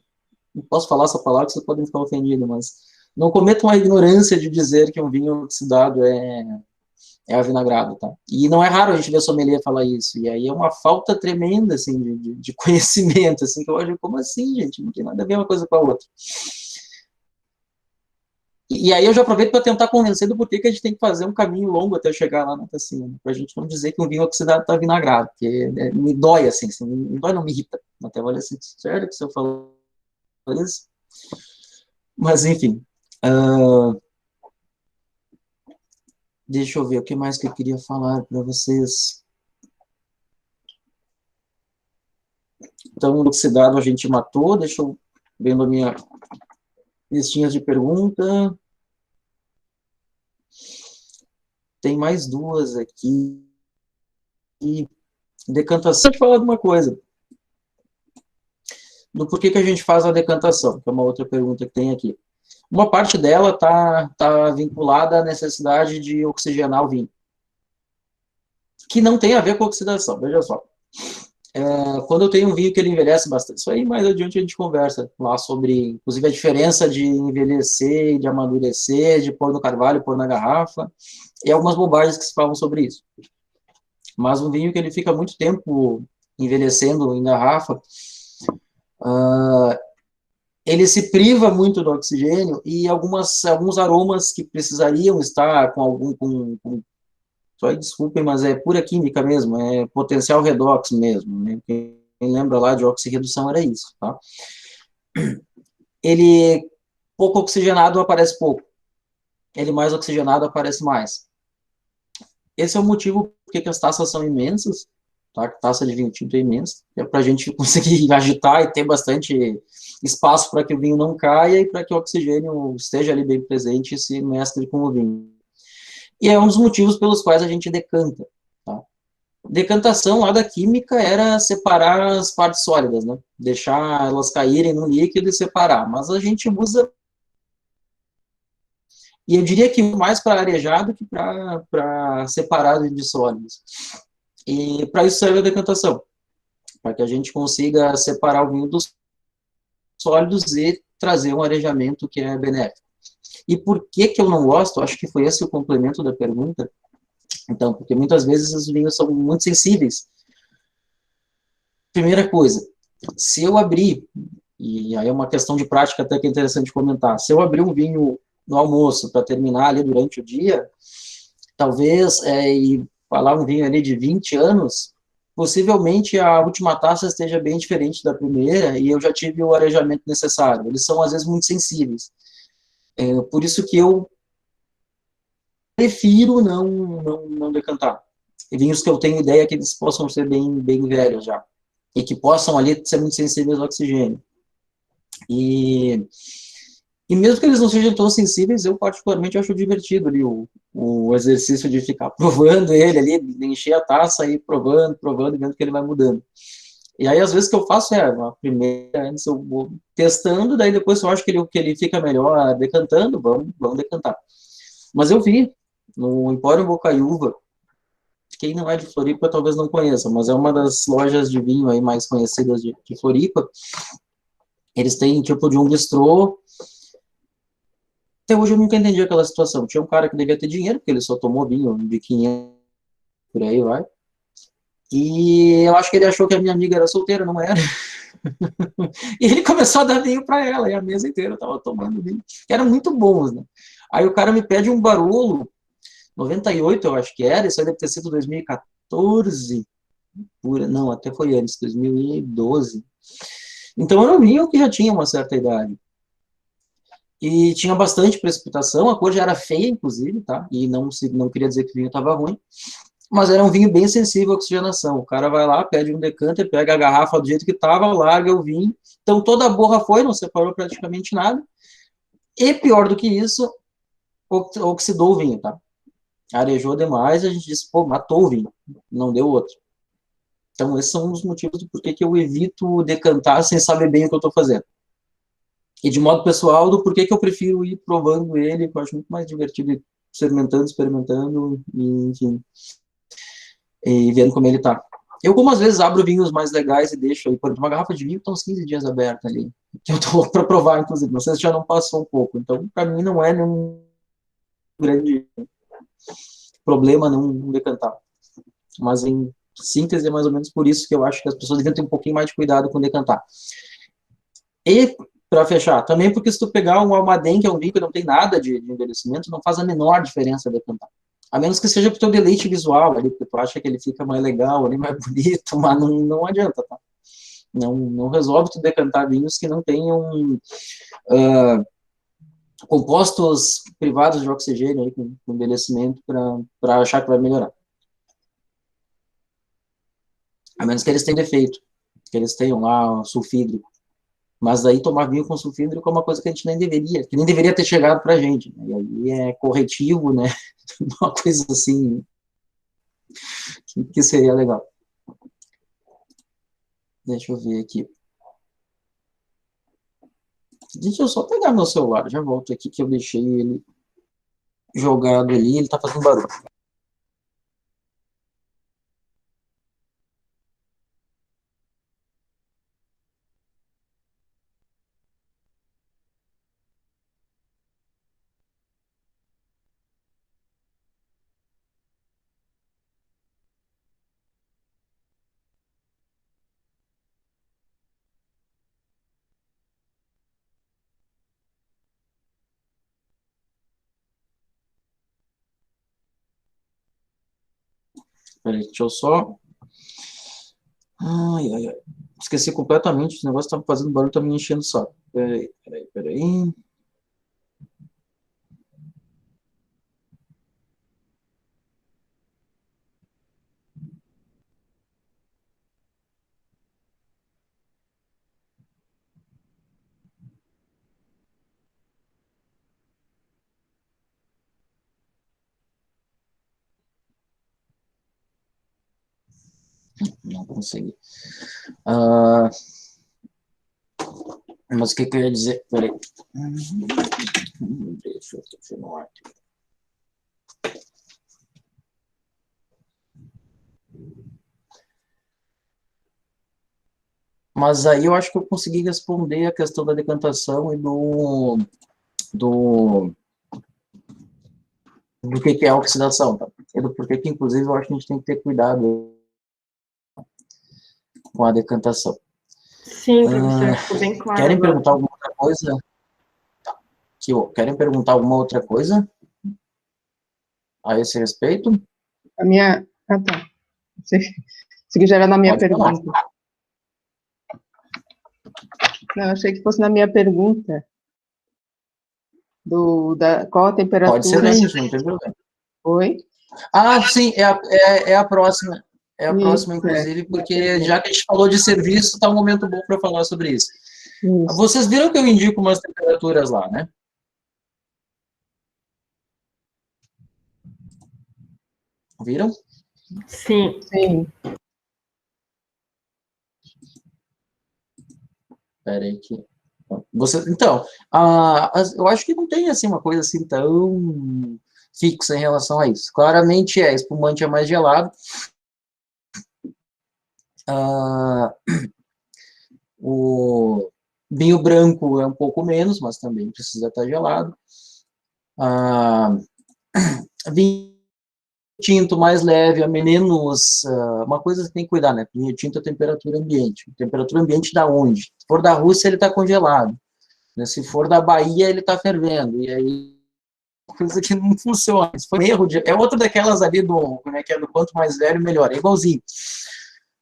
[SPEAKER 1] Não posso falar essa palavra, que vocês podem ficar ofendidos, mas não cometam a ignorância de dizer que um vinho oxidado é avinagrado, tá? E não é raro a gente ver sommelier falar isso, e aí é uma falta tremenda, assim, de conhecimento, assim, que eu acho, como assim, gente? Não tem nada a ver uma coisa com a outra. E aí eu já aproveito para tentar convencer do porquê que a gente tem que fazer um caminho longo até chegar lá na tacinha, para a gente não dizer que um vinho oxidado está vinagrado, porque me dói, assim, me dói, não me irrita. Até olha assim, sério que você falou isso? Mas, enfim. Deixa eu ver o que mais que eu queria falar para vocês. Então, o oxidado a gente matou, deixa eu ver a minha listinhas de pergunta. Tem mais duas aqui. E decantação, deixa eu falar de uma coisa. Do porquê que a gente faz a decantação, que é uma outra pergunta que tem aqui. Uma parte dela tá vinculada à necessidade de oxigenar o vinho, que não tem a ver com oxidação, veja só. Quando eu tenho um vinho que ele envelhece bastante, isso aí mais adiante a gente conversa lá sobre, inclusive, a diferença de envelhecer, de amadurecer, de pôr no carvalho, pôr na garrafa, e algumas bobagens que se falam sobre isso. Mas um vinho que ele fica muito tempo envelhecendo em garrafa, ele se priva muito do oxigênio e alguns aromas que precisariam estar só desculpem, mas é pura química mesmo, é potencial redox mesmo, né? Quem lembra lá de oxirredução era isso, tá? Ele pouco oxigenado aparece pouco, ele mais oxigenado aparece mais. Esse é o motivo porque as taças são imensas, tá? A taça de vinho tinto é imensa, é para a gente conseguir agitar e ter bastante espaço para que o vinho não caia e para que o oxigênio esteja ali bem presente e se mescle com o vinho. E é um dos motivos pelos quais a gente decanta, tá? Decantação lá da química era separar as partes sólidas, né? Deixar elas caírem no líquido e separar. Mas a gente usa, e eu diria que mais para arejar do que para separar de sólidos. E para isso serve a decantação, para que a gente consiga separar o vinho dos sólidos e trazer um arejamento que é benéfico. E por que que eu não gosto? Acho que foi esse o complemento da pergunta. Então, porque muitas vezes os vinhos são muito sensíveis. Primeira coisa, se eu abrir, e aí é uma questão de prática até que é interessante comentar, se eu abrir um vinho no almoço para terminar ali durante o dia, talvez, e falar um vinho ali de 20 anos, possivelmente a última taça esteja bem diferente da primeira e eu já tive o arejamento necessário. Eles são, às vezes, muito sensíveis. Por isso que eu prefiro não decantar. E vinhos que eu tenho ideia que eles possam ser bem velhos já. E que possam ali ser muito sensíveis ao oxigênio. E mesmo que eles não sejam tão sensíveis, eu particularmente acho divertido ali o exercício de ficar provando ele ali, de encher a taça e provando, e vendo que ele vai mudando. E aí, às vezes, que eu faço a primeira, antes eu vou testando, daí depois eu acho que ele fica melhor decantando, vamos decantar. Mas eu vi no Empório Bocaiúva, quem não é de Floripa talvez não conheça, mas é uma das lojas de vinho aí mais conhecidas de Floripa. Eles têm tipo de um bistrô. Até hoje eu nunca entendi aquela situação. Tinha um cara que devia ter dinheiro, porque ele só tomou vinho de 500, por aí vai. E eu acho que ele achou que a minha amiga era solteira, não era. E ele começou a dar vinho para ela, e a mesa inteira tava tomando vinho. Que eram muito bons, né? Aí o cara me pede um Barolo, 98 eu acho que era, isso aí deve ter sido 2014, não, até foi antes, 2012. Então era um vinho que já tinha uma certa idade. E tinha bastante precipitação, a cor já era feia, inclusive, tá? E não queria dizer que o vinho estava ruim, mas era um vinho bem sensível à oxigenação. O cara vai lá, pede um decanter, pega a garrafa do jeito que estava, larga o vinho. Então toda a borra foi, não separou praticamente nada. E pior do que isso, oxidou o vinho, tá? Arejou demais, a gente disse, pô, matou o vinho, não deu outro. Então esses são os motivos do porquê que eu evito decantar sem saber bem o que eu estou fazendo. E de modo pessoal, do porquê que eu prefiro ir provando ele, que eu acho muito mais divertido ir experimentando, e, enfim, e vendo como ele tá. Eu, como às vezes, abro vinhos mais legais e deixo aí, por exemplo, uma garrafa de vinho que tá uns 15 dias aberta ali, que eu tô para provar, inclusive, não sei se já não passou um pouco. Então, para mim, não é nenhum grande problema não decantar. Mas, em síntese, é mais ou menos por isso que eu acho que as pessoas devem ter um pouquinho mais de cuidado com decantar. E, para fechar, também porque se tu pegar um Almaden, que é um vinho que não tem nada de envelhecimento, não faz a menor diferença decantar. A menos que seja para o teu deleite visual, ali, porque tu acha que ele fica mais legal, ali, mais bonito, mas não adianta, tá? Não resolve tu decantar vinhos que não tenham compostos privados de oxigênio aí, com envelhecimento para achar que vai melhorar. A menos que eles tenham defeito, que eles tenham lá sulfídrico. Mas daí tomar vinho com sulfídrico é uma coisa que a gente nem deveria, que nem deveria ter chegado pra gente, né? E aí é corretivo, né? Uma coisa assim que seria legal. Deixa eu ver aqui. Deixa eu só pegar meu celular, já volto aqui que eu deixei ele jogado ali, ele tá fazendo barulho. Peraí, deixa eu só. Ai, ai, ai. Esqueci completamente, esse negócio tá fazendo barulho, tá me enchendo o saco. Peraí. Não consegui. Ah, mas o que eu ia dizer? Peraí. Deixa eu continuar aqui. Mas aí eu acho que eu consegui responder a questão da decantação e do que é a oxidação, tá? E do porquê que, inclusive, eu acho que a gente tem que ter cuidado com a decantação.
[SPEAKER 3] Sim, professor, ficou bem claro.
[SPEAKER 1] Querem
[SPEAKER 3] agora.
[SPEAKER 1] perguntar alguma outra coisa? Tá. Querem perguntar alguma outra coisa a esse respeito?
[SPEAKER 9] A minha... Ah, tá. Isso aqui já era na minha
[SPEAKER 1] Pode falar.
[SPEAKER 9] pergunta. Não, achei que fosse na minha pergunta. Qual a temperatura...
[SPEAKER 1] Pode ser na gente, não tem problema.
[SPEAKER 9] Oi?
[SPEAKER 1] Ah, sim, é a próxima. É a
[SPEAKER 9] Isso,
[SPEAKER 1] próxima, inclusive, porque já que a gente falou de serviço, está um momento bom para falar sobre isso.
[SPEAKER 9] Isso.
[SPEAKER 1] Vocês viram que eu indico umas temperaturas lá, né? Viram?
[SPEAKER 3] Sim.
[SPEAKER 9] Sim.
[SPEAKER 1] Espera aí que... Então, eu acho que não tem assim, uma coisa assim tão fixa em relação a isso. Claramente espumante é mais gelado. O vinho branco é um pouco menos, mas também precisa estar gelado. Vinho tinto mais leve, a menos... uma coisa que tem que cuidar, né? Vinho tinto é temperatura ambiente. Temperatura ambiente da onde? Se for da Rússia, ele está congelado. Né? Se for da Bahia, ele está fervendo. E aí, coisa que não funciona. Isso foi um erro. É outra daquelas ali do quanto mais velho, melhor. É igualzinho.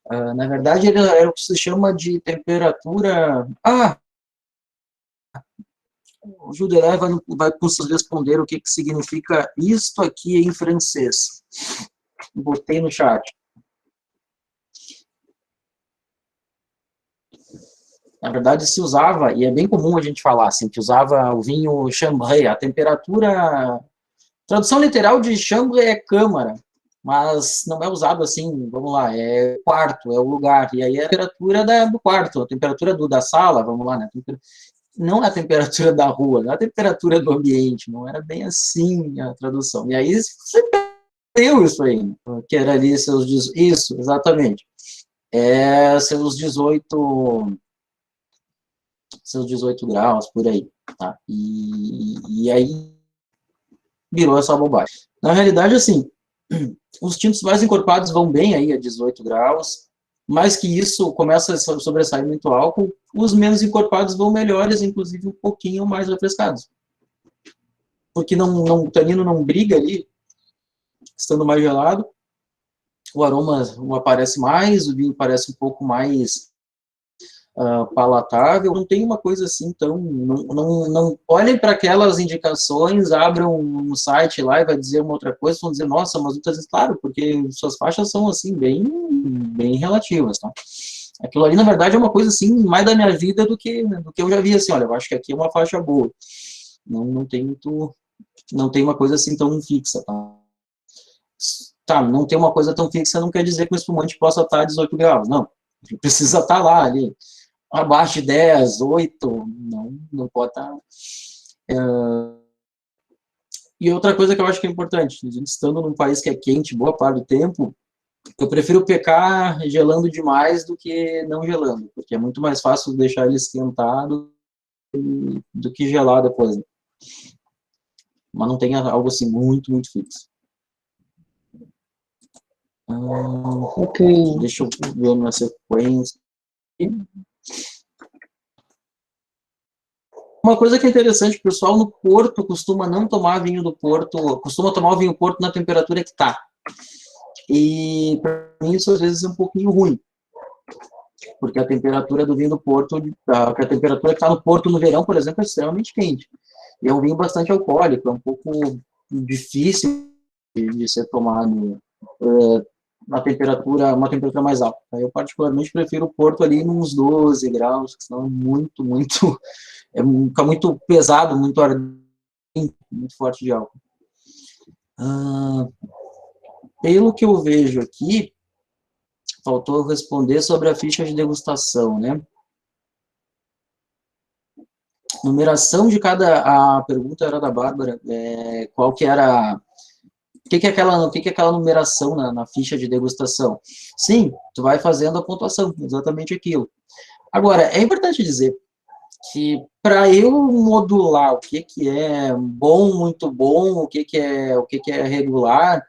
[SPEAKER 1] Na verdade, ele é o que se chama de temperatura... O Juderé vai responder o que significa isto aqui em francês. Botei no chat. Na verdade, se usava, e é bem comum a gente falar assim, que usava o vinho Chambray, a temperatura... Tradução literal de Chambray é câmara, mas não é usado assim, vamos lá, é quarto, é o lugar, e aí é a temperatura do quarto, a temperatura da sala, vamos lá, né? Não é a temperatura da rua, não é a temperatura do ambiente, não era bem assim a tradução. E aí você perdeu isso aí, que era ali seus... Isso, exatamente. Seus 18 graus, por aí. Tá? E aí virou essa bobagem. Na realidade, assim, os tintos mais encorpados vão bem aí a 18 graus, mais que isso começa a sobressair muito álcool, os menos encorpados vão melhores, inclusive um pouquinho mais refrescados. Porque o tanino não briga ali, estando mais gelado, o aroma aparece mais, o vinho parece um pouco mais palatável, não tem uma coisa assim tão... Não olhem para aquelas indicações, abram um site lá e vai dizer uma outra coisa, vão dizer, nossa, mas muitas vezes, claro, porque suas faixas são assim, bem relativas, tá? Aquilo ali, na verdade, é uma coisa assim, mais da minha vida do que eu já vi, assim, olha, eu acho que aqui é uma faixa boa. Não tem uma coisa assim tão fixa, tá? Tá, não tem uma coisa tão fixa não quer dizer que o espumante possa estar a 18 graus, não. Precisa estar lá, ali, abaixo de 10, 8, não pode estar. E outra coisa que eu acho que é importante, a gente estando num país que é quente boa parte do tempo, eu prefiro pecar gelando demais do que não gelando, porque é muito mais fácil deixar ele esquentado do que gelar depois. Mas não tem algo assim muito, muito fixo.
[SPEAKER 9] Ok.
[SPEAKER 1] Deixa eu ver na sequência. Uma coisa que é interessante, o pessoal no Porto costuma não tomar vinho do Porto, costuma tomar o vinho Porto na temperatura que está. E para mim isso às vezes é um pouquinho ruim. Porque a temperatura do vinho do Porto, a temperatura que está no Porto no verão, por exemplo, é extremamente quente. E é um vinho bastante alcoólico, é um pouco difícil de ser tomado uma temperatura mais alta. Eu particularmente prefiro o Porto ali nos 12 graus, que senão é muito fica muito pesado, muito ardente, muito forte de álcool. Pelo que eu vejo aqui, faltou responder sobre a ficha de degustação, né? Numeração de cada... A pergunta era da Bárbara, qual que era... O que é aquela numeração na ficha de degustação? Sim, tu vai fazendo a pontuação, exatamente aquilo. Agora, é importante dizer que para eu modular o que é bom, muito bom, o que é regular,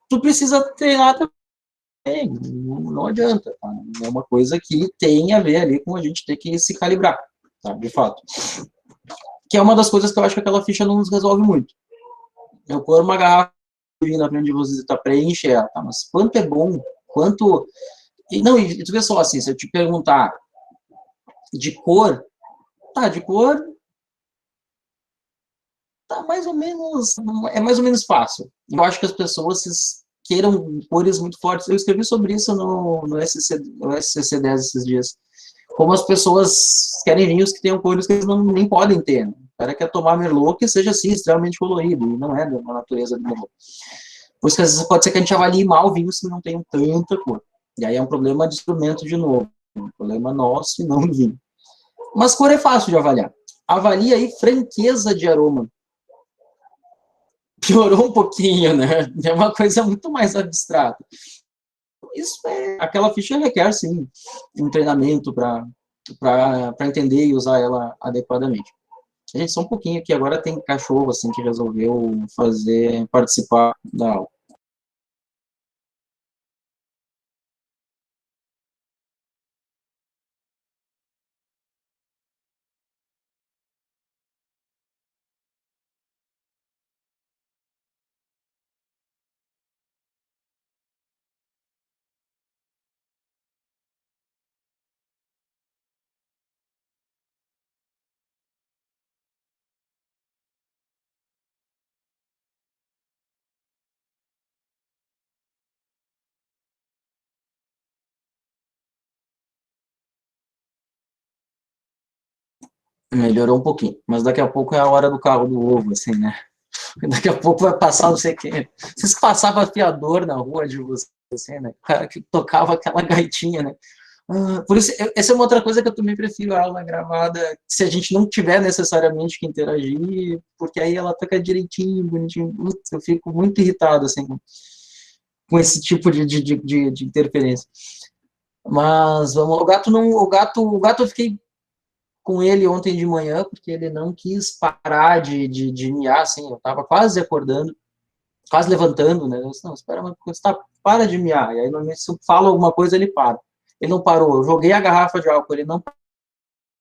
[SPEAKER 1] tu precisa treinar também, não adianta, tá? É uma coisa que tem a ver ali com a gente ter que se calibrar, tá? De fato. Que é uma das coisas que eu acho que aquela ficha não nos resolve muito. Eu pôr uma garrafa na frente de vocês tá, preenche ela, tá? Mas quanto é bom, quanto... E tu vê só assim, se eu te perguntar de cor, tá, de cor tá mais ou menos, é mais ou menos fácil. Eu acho que as pessoas queiram cores muito fortes. Eu escrevi sobre isso no SCC10 esses dias. Como as pessoas querem vinhos que tenham cores que eles nem podem ter. Né? O cara quer tomar Merlot que seja assim, extremamente colorido, e não é da natureza do Merlot. Por isso que às vezes pode ser que a gente avalie mal vinhos que não tenham tanta cor. E aí é um problema de instrumento de novo. Um problema nosso e não do vinho. Mas cor é fácil de avaliar. Avalia aí franqueza de aroma. Piorou um pouquinho, né? É uma coisa muito mais abstrata. Isso aquela ficha requer, sim, um treinamento para entender e usar ela adequadamente. Gente, só um pouquinho aqui, agora tem cachorro, assim, que resolveu participar da aula. Melhorou um pouquinho, mas daqui a pouco é a hora do carro do ovo, assim, né? Daqui a pouco vai passar, não sei o quê. Vocês que passavam afiador na rua de vocês, assim, né? O cara que tocava aquela gaitinha, né? Por isso, essa é uma outra coisa que eu também prefiro a aula gravada, se a gente não tiver necessariamente que interagir, porque aí ela toca direitinho, bonitinho. Eu fico muito irritado, assim, com esse tipo de interferência. Mas vamos, o gato eu fiquei com ele ontem de manhã, porque ele não quis parar de miar, assim, eu tava quase acordando, quase levantando, né, eu disse, não, espera uma coisa, tá, para de miar, e aí normalmente se eu falo alguma coisa, ele para. Ele não parou, eu joguei a garrafa de álcool, ele não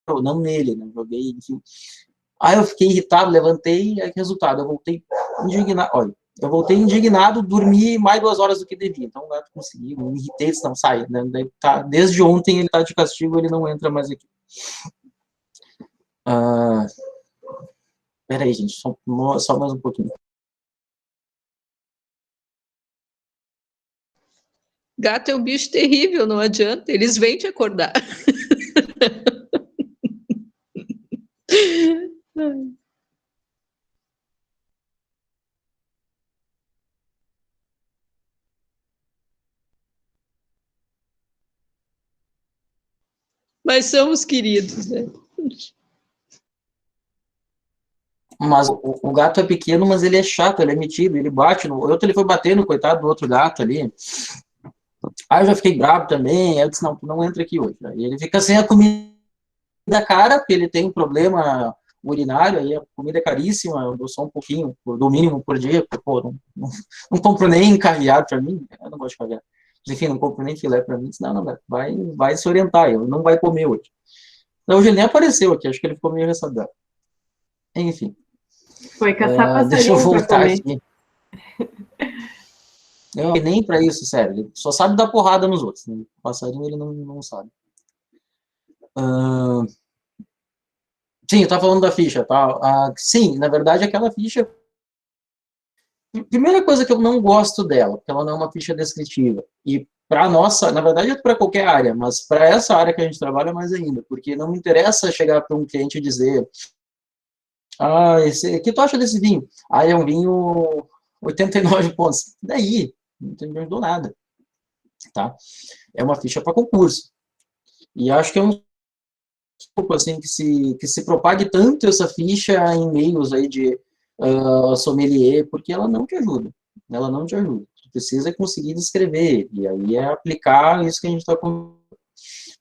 [SPEAKER 1] parou, não nele, né, joguei, enfim. Aí eu fiquei irritado, levantei, e aí resultado, eu voltei indignado, olha, eu voltei indignado, dormi mais 2 horas do que devia, então o gato conseguiu, me irritei, não sai, né, tá, desde ontem ele tá de castigo, ele não entra mais aqui. Peraí, gente, só mais um pouquinho.
[SPEAKER 6] Gato é um bicho terrível, não adianta, eles vêm te acordar. Mas somos queridos, né?
[SPEAKER 1] Mas o gato é pequeno, mas ele é chato, ele é metido, ele bate no outro, ele foi batendo, coitado do outro gato ali. Aí eu já fiquei bravo também, aí eu disse, não, tu não entra aqui hoje. Aí ele fica sem a comida cara, porque ele tem um problema urinário, aí a comida é caríssima, eu dou só um pouquinho, do mínimo por dia, porque, pô, não compro nem caviar pra mim, eu não gosto de caviar. Enfim, não compro nem filé pra mim, disse, não, vai se orientar, ele não vai comer hoje. Então, hoje ele nem apareceu aqui, acho que ele ficou meio ressabiado. Enfim.
[SPEAKER 3] Foi caçar passarinho.
[SPEAKER 1] Deixa eu voltar aqui. Eu nem para isso, sério. Ele só sabe dar porrada nos outros. Né? Passarinho ele não sabe. Sim, eu estava falando da ficha. Tá? Sim, na verdade, aquela ficha... Primeira coisa que eu não gosto dela, porque ela não é uma ficha descritiva. E para nossa, na verdade, é para qualquer área, mas para essa área que a gente trabalha mais ainda, porque não me interessa chegar para um cliente e dizer o que tu acha desse vinho? É um vinho 89 pontos. Daí, não entendeu nada. tá? É uma ficha para concurso. E acho que é um pouco assim que se propague tanto essa ficha em meios aí de sommelier, porque ela não te ajuda. Ela não te ajuda. Tu precisa conseguir descrever, e aí é aplicar isso que a gente está com.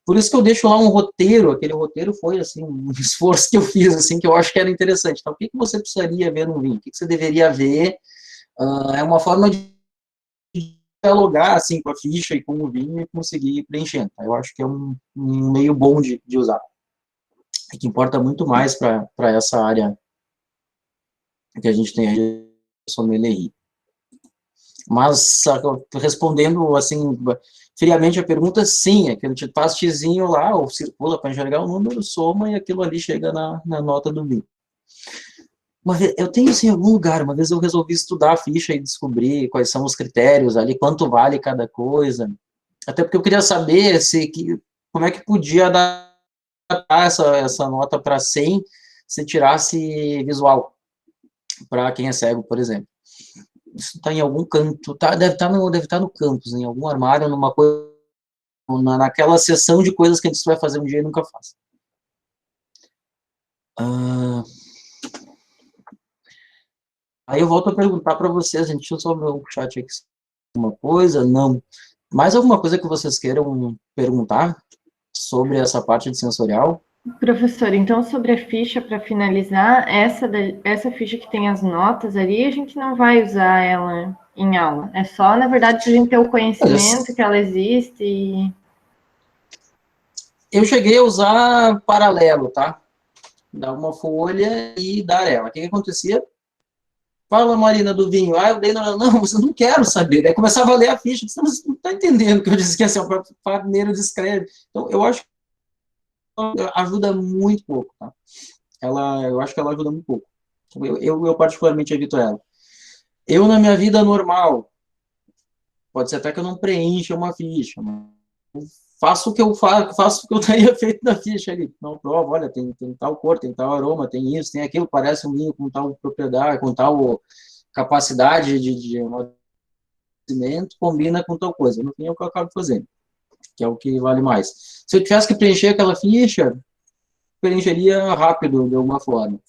[SPEAKER 1] Por isso que eu deixo lá um roteiro, aquele roteiro foi assim um esforço que eu fiz, assim, que eu acho que era interessante. Então, o que você precisaria ver no vinho? O que você deveria ver? É uma forma de dialogar assim com a ficha e com o vinho e conseguir ir preenchendo. Eu acho que é um meio bom de usar. E que importa muito mais para essa área que a gente tem aí de sommelier. Mas, respondendo, assim, friamente a pergunta, sim, aquele pastezinho lá, ou circula para enxergar o número, soma, e aquilo ali chega na nota do vinho. Uma vez, eu tenho, assim, em algum lugar, uma vez eu resolvi estudar a ficha e descobrir quais são os critérios ali, quanto vale cada coisa, até porque eu queria saber como é que podia dar essa nota para 100 se tirasse visual, para quem é cego, por exemplo. Isso está em algum canto, deve estar no campus, em algum armário, numa coisa, naquela seção de coisas que a gente vai fazer um dia e nunca faz. Aí eu volto a perguntar para vocês, gente, deixa eu só ver o chat aqui, uma coisa, não. Mais alguma coisa que vocês queiram perguntar sobre essa parte de sensorial?
[SPEAKER 3] Professor, então sobre a ficha, para finalizar, essa ficha que tem as notas ali, a gente não vai usar ela em aula. É só, na verdade, para a gente ter o conhecimento que ela existe. E...
[SPEAKER 1] Eu cheguei a usar paralelo, tá? Dar uma folha e dar ela. O que acontecia? Fala, Marina, do vinho. Eu dei não, você não quero saber. Daí começava a ler a ficha. Você não está entendendo que eu disse que ia ser uma maneira de escrever. Então, eu acho que ajuda muito pouco, tá? Eu acho que ela ajuda muito pouco. Eu particularmente evito ela. Eu, na minha vida normal, pode ser até que eu não preencha uma ficha, mas faço o que eu faço o que eu teria feito na ficha ali. Não provo, olha, tem tal cor, tem tal aroma, tem isso, tem aquilo, parece um vinho com tal propriedade, com tal capacidade de amortecimento, combina com tal coisa. No fim é o que eu acabo fazendo, que é o que vale mais. Se eu tivesse que preencher aquela ficha, preencheria rápido, de alguma forma.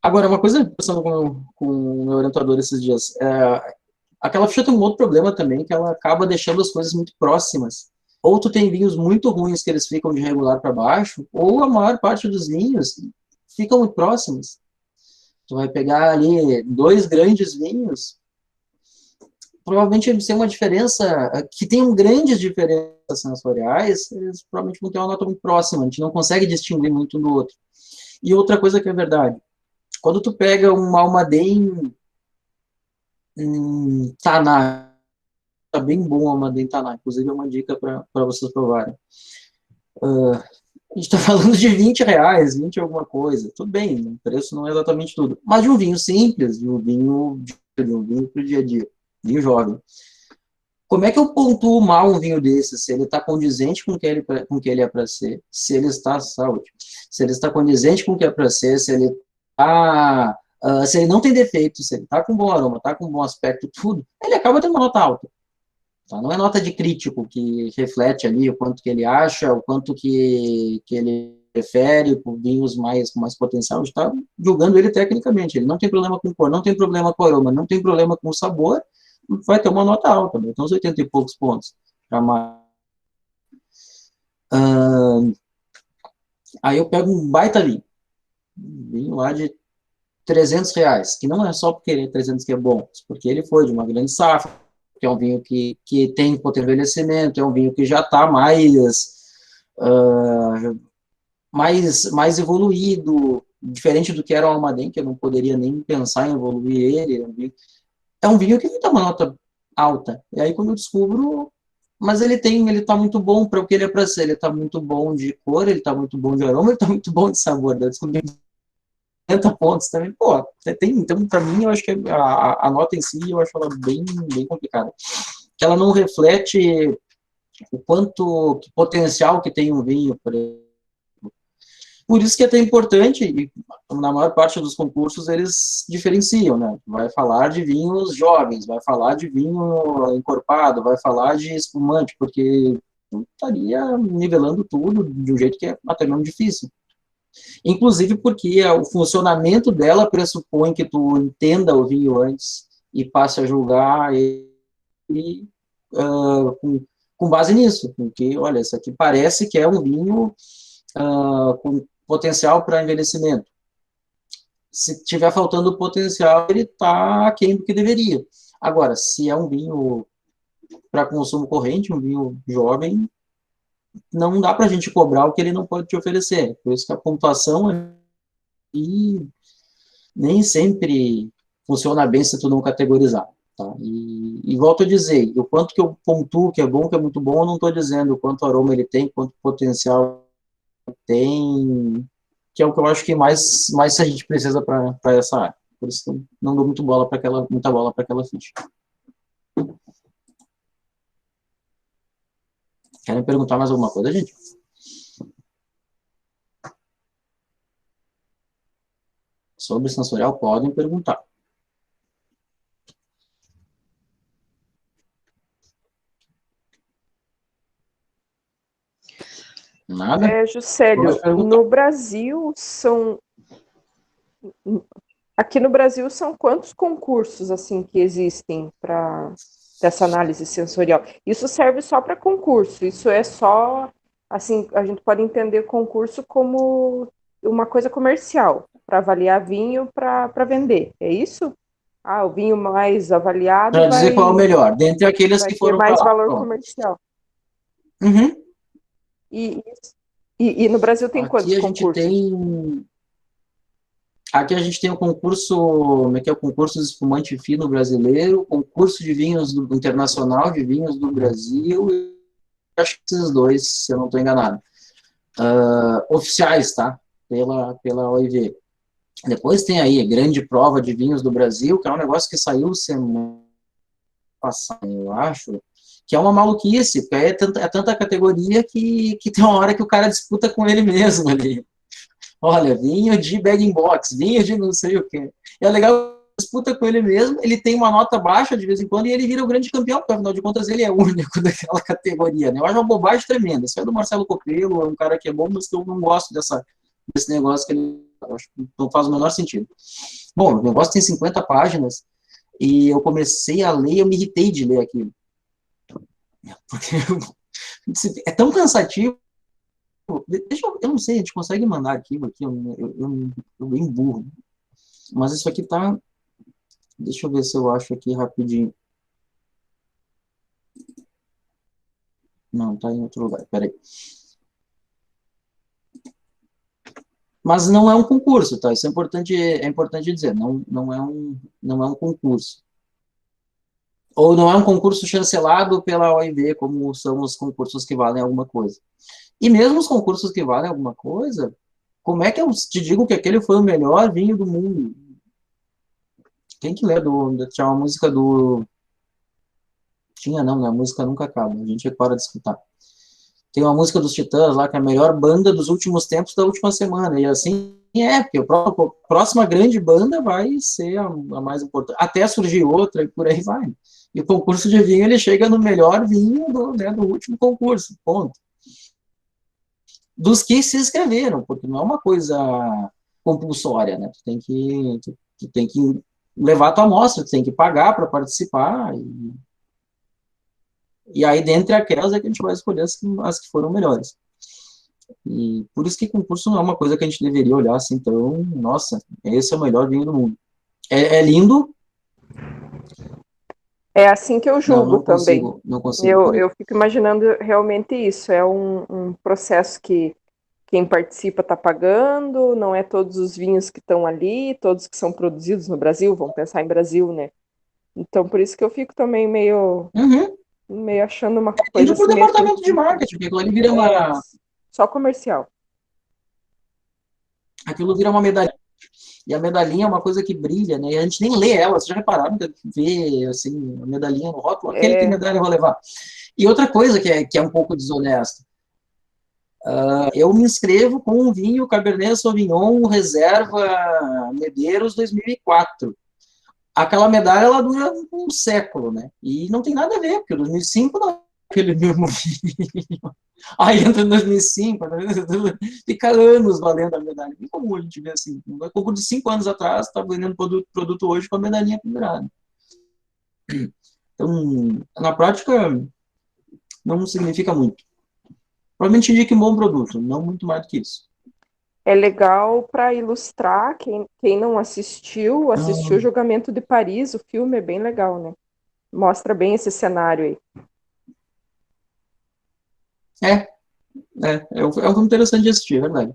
[SPEAKER 1] Agora, uma coisa, conversando com o meu orientador esses dias, aquela ficha tem um outro problema também, que ela acaba deixando as coisas muito próximas. Ou tu tem vinhos muito ruins que eles ficam de regular para baixo, ou a maior parte dos vinhos ficam muito próximos. Tu vai pegar ali 2 grandes vinhos, provavelmente eles têm uma diferença, que tem grandes diferenças sensoriais, eles provavelmente vão ter uma nota muito próxima, a gente não consegue distinguir muito um do outro. E outra coisa que é verdade, quando tu pega um Almaden Taná, tá bem bom o Almaden Taná, inclusive é uma dica para vocês provarem. A gente está falando de R$20, 20 alguma coisa, tudo bem, o preço não é exatamente tudo, mas de um vinho simples, de um vinho para o dia a dia, vinho jovem. Como é que eu pontuo mal um vinho desse? Se ele está condizente com o que ele é para ser, se ele está se ele está condizente com o que é para ser, se ele se ele não tem defeito, se ele está com bom aroma, está com bom aspecto, tudo, ele acaba tendo uma nota alta. Tá? Não é nota de crítico que reflete ali o quanto que ele acha, o quanto que ele prefere, com vinhos com mais potencial, a gente está julgando ele tecnicamente. Ele não tem problema com cor, não tem problema com aroma, não tem problema com sabor, vai ter uma nota alta, né? Então uns 80 e poucos pontos. Aí eu pego um baita vinho lá de R$300, que não é só porque ele é 300 que é bom, porque ele foi de uma grande safra, que é um vinho que tem potencial de envelhecimento, é um vinho que já está mais evoluído, diferente do que era o Almaden, que eu não poderia nem pensar em evoluir ele. É um vinho que tem uma nota alta. E aí, quando eu descubro, mas ele está muito bom para o que ele é para ser. Ele está muito bom de cor, ele está muito bom de aroma, ele está muito bom de sabor. Eu descobri 80 pontos também. Pô, então, para mim, eu acho que a nota em si, eu acho ela bem, bem complicada. Que ela não reflete o quanto que potencial que tem um vinho, por exemplo. por isso que é até importante, e na maior parte dos concursos eles diferenciam, né? Vai falar de vinhos jovens, vai falar de vinho encorpado, vai falar de espumante, porque estaria nivelando tudo de um jeito que é até mesmo difícil. Inclusive porque o funcionamento dela pressupõe que tu entenda o vinho antes e passe a julgar ele com base nisso, porque, olha, isso aqui parece que é um vinho com potencial para envelhecimento. Se tiver faltando potencial, ele está aquém do que deveria. Agora, se é um vinho para consumo corrente, um vinho jovem, não dá para a gente cobrar o que ele não pode te oferecer. Por isso que a pontuação nem sempre funciona bem se tu não categorizar. Tá? E volto a dizer, o quanto que eu pontuo que é bom, que é muito bom, eu não estou dizendo o quanto aroma ele tem, quanto potencial tem, que é o que eu acho que mais a gente precisa para essa área. Por isso que eu não dou muita bola para aquela ficha. Querem perguntar mais alguma coisa, gente? Sobre sensorial, podem perguntar. Nada?
[SPEAKER 4] Juscelio, no Brasil aqui no Brasil são quantos concursos assim que existem para dessa análise sensorial? Isso serve só para concurso? Isso é só assim, a gente pode entender concurso como uma coisa comercial, para avaliar vinho para vender, é isso? O vinho mais avaliado
[SPEAKER 1] para dizer qual é o melhor, dentre aqueles que foram
[SPEAKER 4] mais valor comercial.
[SPEAKER 1] Uhum.
[SPEAKER 4] E no Brasil tem quantos concursos?
[SPEAKER 1] Aqui a gente tem o concurso, como é que é o concurso de espumante fino brasileiro, concurso de vinhos internacional de vinhos do Brasil, e acho que esses dois, se eu não estou enganado. Oficiais, tá? Pela OIV. Depois tem aí a grande prova de vinhos do Brasil, que é um negócio que saiu semana passada, eu acho, que é uma maluquice, porque é tanta categoria que tem uma hora que o cara disputa com ele mesmo ali. Olha, vinho de bag-in-box, vinho de não sei o quê. É legal, disputa com ele mesmo, ele tem uma nota baixa de vez em quando e ele vira o grande campeão, porque afinal de contas ele é único daquela categoria, né? Eu acho uma bobagem tremenda. Isso é do Marcelo Copelo, é um cara que é bom, mas que eu não gosto desse negócio que ele... Eu acho que não faz o menor sentido. Bom, o negócio tem 50 páginas e eu comecei a ler, eu me irritei de ler aquilo. Porque é tão cansativo. Eu não sei, a gente consegue mandar arquivo aqui, eu bem burro. Mas isso aqui tá... Deixa eu ver se eu acho aqui rapidinho. Não, tá em outro lugar, peraí. Mas não é um concurso, tá? Isso é importante dizer, não é um concurso. Ou não é um concurso chancelado pela OIV, como são os concursos que valem alguma coisa. E mesmo os concursos que valem alguma coisa, como é que eu te digo que aquele foi o melhor vinho do mundo? Quem que lê tinha uma música do... Tinha não, né? A música nunca acaba, a gente para de escutar. Tem uma música dos Titãs lá, que é a melhor banda dos últimos tempos da última semana, e assim porque a próxima grande banda vai ser a mais importante, até surgir outra, e por aí vai. E o concurso de vinho, ele chega no melhor vinho do último concurso, ponto. Dos que se inscreveram, porque não é uma coisa compulsória, né? Tu tem que levar a tua amostra, tu tem que pagar para participar, e aí, dentre aquelas, é que a gente vai escolher as que foram melhores. E por isso que concurso não é uma coisa que a gente deveria olhar assim, então, nossa, esse é o melhor vinho do mundo. É lindo.
[SPEAKER 4] É assim que eu julgo também.
[SPEAKER 1] Não consigo.
[SPEAKER 4] Eu fico imaginando realmente isso. É um processo que quem participa está pagando, não é todos os vinhos que estão ali, todos que são produzidos no Brasil, vamos pensar em Brasil, né? Então, por isso que eu fico também meio achando uma coisa
[SPEAKER 1] indo pro departamento de marketing, porque aquilo ali vira
[SPEAKER 4] só comercial.
[SPEAKER 1] Aquilo vira uma medalha. E a medalhinha é uma coisa que brilha, né? E a gente nem lê ela, vocês já repararam que vê, assim, a medalhinha no rótulo, aquele que medalha eu vou levar. E outra coisa que é um pouco desonesta, Eu me inscrevo com um vinho Cabernet Sauvignon Reserva Medeiros 2004. Aquela medalha, ela dura um século, né? E não tem nada a ver, porque 2005 não é aquele mesmo vinho. Aí entra em 2005, fica anos valendo a medalha. É comum a gente ver assim. Um concurso de 5 anos atrás, está vendendo produto hoje com a medalhinha pendurada. Então, na prática, não significa muito. Provavelmente indica um bom produto, não muito mais do que isso.
[SPEAKER 4] É legal para ilustrar, quem não assistiu o Julgamento de Paris, o filme é bem legal, né? Mostra bem esse cenário aí.
[SPEAKER 1] É um filme interessante de assistir, é verdade.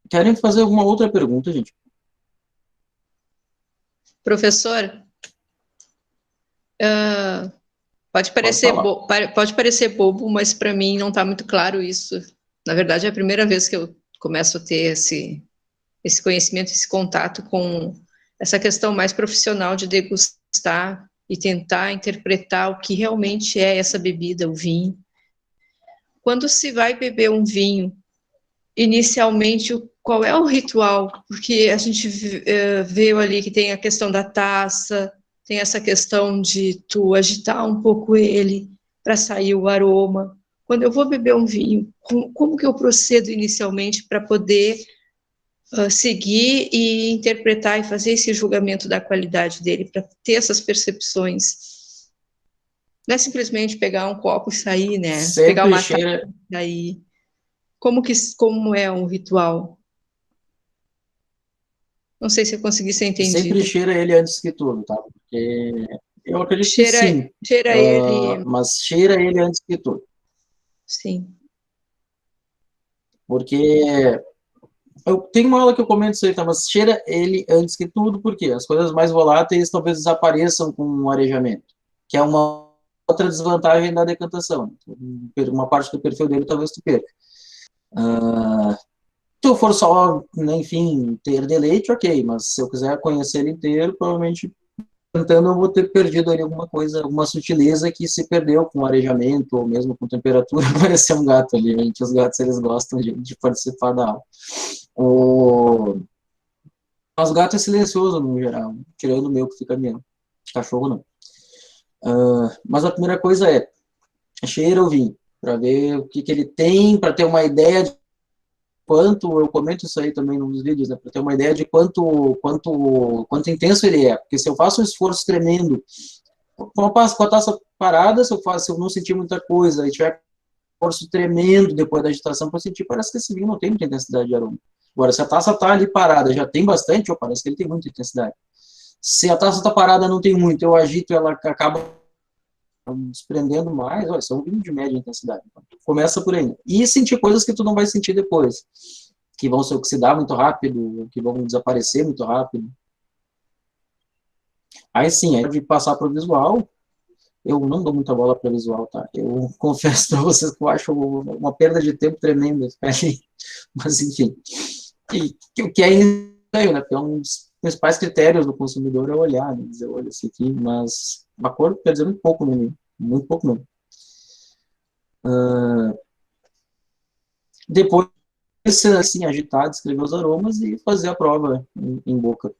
[SPEAKER 1] Querem fazer alguma outra pergunta, gente?
[SPEAKER 6] Professor, pode parecer bobo, mas para mim não está muito claro isso. Na verdade, é a primeira vez que eu começo a ter esse conhecimento, esse contato com essa questão mais profissional de degustar e tentar interpretar o que realmente é essa bebida, o vinho. Quando se vai beber um vinho, inicialmente, qual é o ritual? Porque a gente vê ali que tem a questão da taça, tem essa questão de tu agitar um pouco ele para sair o aroma. Quando eu vou beber um vinho, como que eu procedo inicialmente para poder seguir e interpretar e fazer esse julgamento da qualidade dele, para ter essas percepções? Não é simplesmente pegar um copo e sair, né?
[SPEAKER 1] Sempre
[SPEAKER 6] pegar uma
[SPEAKER 1] cheira...
[SPEAKER 6] taça e sair. Como é um ritual? Não sei se eu consegui ser entendido.
[SPEAKER 1] Sempre cheira ele antes que tudo, tá? Porque eu acredito que sim.
[SPEAKER 6] Cheira ele...
[SPEAKER 1] Mas cheira ele antes que tudo.
[SPEAKER 6] Sim.
[SPEAKER 1] Porque eu tenho uma aula que eu comento isso aí, tá? Mas cheira ele antes que tudo, porque as coisas mais voláteis talvez desapareçam com o arejamento, que é uma outra desvantagem da decantação. Uma parte do perfil dele talvez tu perca. Se eu for só, né, enfim, ter deleite, ok, mas se eu quiser conhecer ele inteiro, provavelmente cantando eu vou ter perdido ali alguma coisa, alguma sutileza que se perdeu com arejamento ou mesmo com temperatura. Parecer um gato ali, gente. Os gatos, eles gostam de participar da aula. Mas o gato é silencioso no geral, tirando o meu que fica miando. Cachorro não. Mas a primeira coisa é cheira o vinho, para ver o que ele tem, para ter uma ideia de quanto, eu comento isso aí também nos vídeos, né, para ter uma ideia de quanto intenso ele é, porque se eu faço um esforço tremendo, com a taça parada, se eu não sentir muita coisa, e tiver um esforço tremendo depois da agitação para sentir, parece que esse vinho não tem muita intensidade de aroma. Agora, se a taça está ali parada, já tem bastante, parece que ele tem muita intensidade. Se a taça está parada, não tem muito, eu agito, ela acaba desprendendo mais, olha, isso é um vinho de média intensidade. Começa por aí. E sentir coisas que tu não vai sentir depois, que vão se oxidar muito rápido, que vão desaparecer muito rápido. Aí sim, aí de passar para o visual, eu não dou muita bola para visual, tá? Eu confesso para vocês que eu acho uma perda de tempo tremenda ficar ali. Mas enfim, o que é estranho, né? Porque é um dos principais critérios do consumidor é olhar, né? Dizer, olha, esse aqui, mas a cor quer dizer muito pouco mesmo. Muito pouco mesmo. Depois, assim, agitar, descrever os aromas e fazer a prova em boca.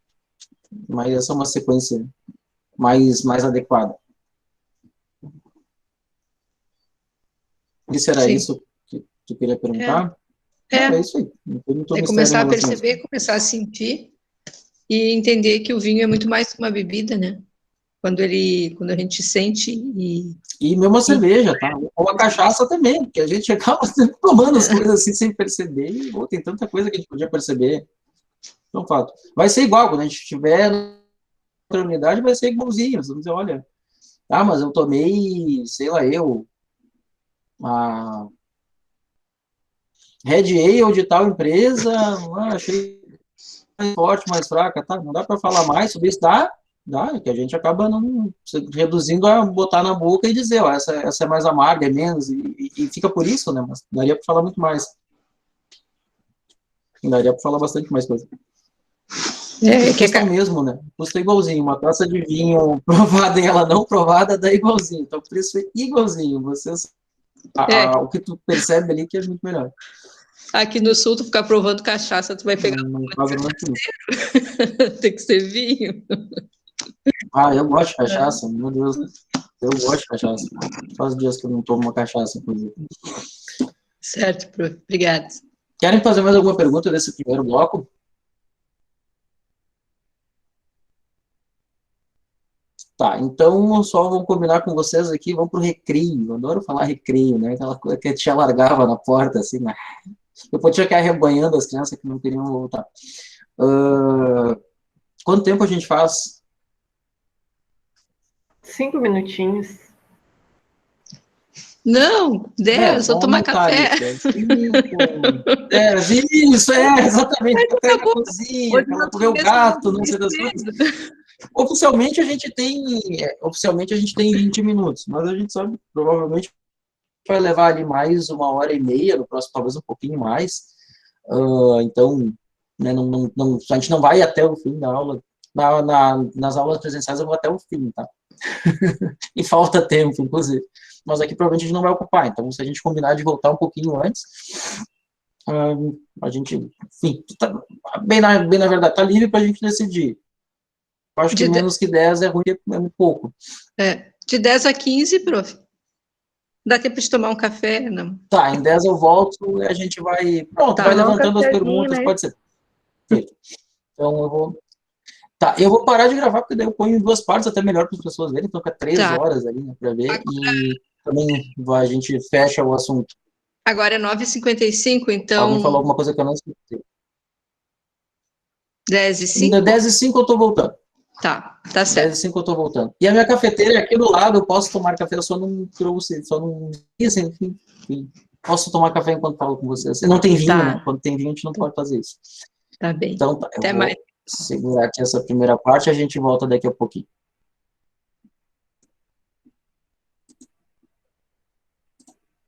[SPEAKER 1] Mas essa é uma sequência mais adequada. E será isso que tu queria perguntar? É isso aí.
[SPEAKER 6] É começar a perceber, começar a sentir e entender que o vinho é muito mais que uma bebida, né? Quando a gente sente
[SPEAKER 1] e mesmo a cerveja, tá? Ou a cachaça também, porque a gente acaba tomando as coisas assim sem perceber, e tem tanta coisa que a gente podia perceber. Então, fato. Vai ser igual, quando a gente estiver na outra unidade, vai ser igualzinho. Vamos dizer, olha, mas eu tomei, sei lá, a Red Ale de tal empresa, achei mais forte, mais fraca, tá? Não dá para falar mais sobre isso, dá, que a gente acaba não reduzindo a botar na boca e dizer, ó, essa é mais amarga, é menos, e fica por isso, né? Mas daria para falar muito mais. Daria para falar bastante mais coisa. Custa mesmo, né? Custa igualzinho. Uma taça de vinho provada e ela não provada dá igualzinho. Então, o preço é igualzinho. Vocês O que tu percebe ali que é muito melhor.
[SPEAKER 6] Aqui no sul, tu ficar provando cachaça, tu vai pegar
[SPEAKER 1] Não faz muito isso.
[SPEAKER 6] tem que ser vinho.
[SPEAKER 1] Eu gosto de cachaça, meu Deus. Eu gosto de cachaça. Faz dias que eu não tomo uma cachaça, inclusive.
[SPEAKER 6] Certo, prof. Obrigada.
[SPEAKER 1] Querem fazer mais alguma pergunta desse primeiro bloco? Tá, então só vou combinar com vocês aqui, vamos pro recreio. Eu adoro falar recreio, né? Aquela coisa que a tia largava na porta, assim, né? Depois tinha que ir arrebanhando as crianças que não queriam voltar. Quanto tempo a gente faz? 5
[SPEAKER 3] minutinhos.
[SPEAKER 6] Não, 10, vou tomar café.
[SPEAKER 1] 10, isso, exatamente. Até na cozinha, comer o gato, não sei das coisas. Oficialmente a gente tem 20 minutos, mas a gente sabe que provavelmente vai levar ali mais 1h30, no próximo talvez um pouquinho mais. Então, né, a gente não vai até o fim da aula. Nas aulas presenciais eu vou até o fim, tá? E falta tempo, inclusive. Mas aqui provavelmente a gente não vai ocupar. Então, se a gente combinar de voltar um pouquinho antes, a gente, enfim, bem na verdade, tá livre para a gente decidir. Eu acho que menos que 10 é ruim, é muito pouco.
[SPEAKER 6] De 10 a 15, prof. Dá tempo de tomar um café? Não.
[SPEAKER 1] Tá, em 10 eu volto e a gente vai... Pronto, vai levantando as perguntas, né? Pode ser. Então, eu vou... Tá, eu vou parar de gravar, porque daí eu ponho em 2 partes, até melhor para as pessoas verem, então fica 3 horas ali, né, para ver, e também a gente fecha o assunto.
[SPEAKER 6] Agora é 9h55, então...
[SPEAKER 1] Alguém falou alguma coisa que eu não escutei.
[SPEAKER 6] 10h05?
[SPEAKER 1] 10h05 eu tô voltando.
[SPEAKER 6] Tá certo.
[SPEAKER 1] 10h05 eu tô voltando. E a minha cafeteira é aqui do lado, eu posso tomar café, eu só não trouxe, assim, enfim, posso tomar café enquanto falo com vocês. Não tem vinho, né? Quando tem vinho a gente não pode fazer isso.
[SPEAKER 6] Tá bem.
[SPEAKER 1] Então, eu
[SPEAKER 6] até
[SPEAKER 1] vou
[SPEAKER 6] mais.
[SPEAKER 1] segurar aqui essa primeira parte e a gente volta daqui a pouquinho.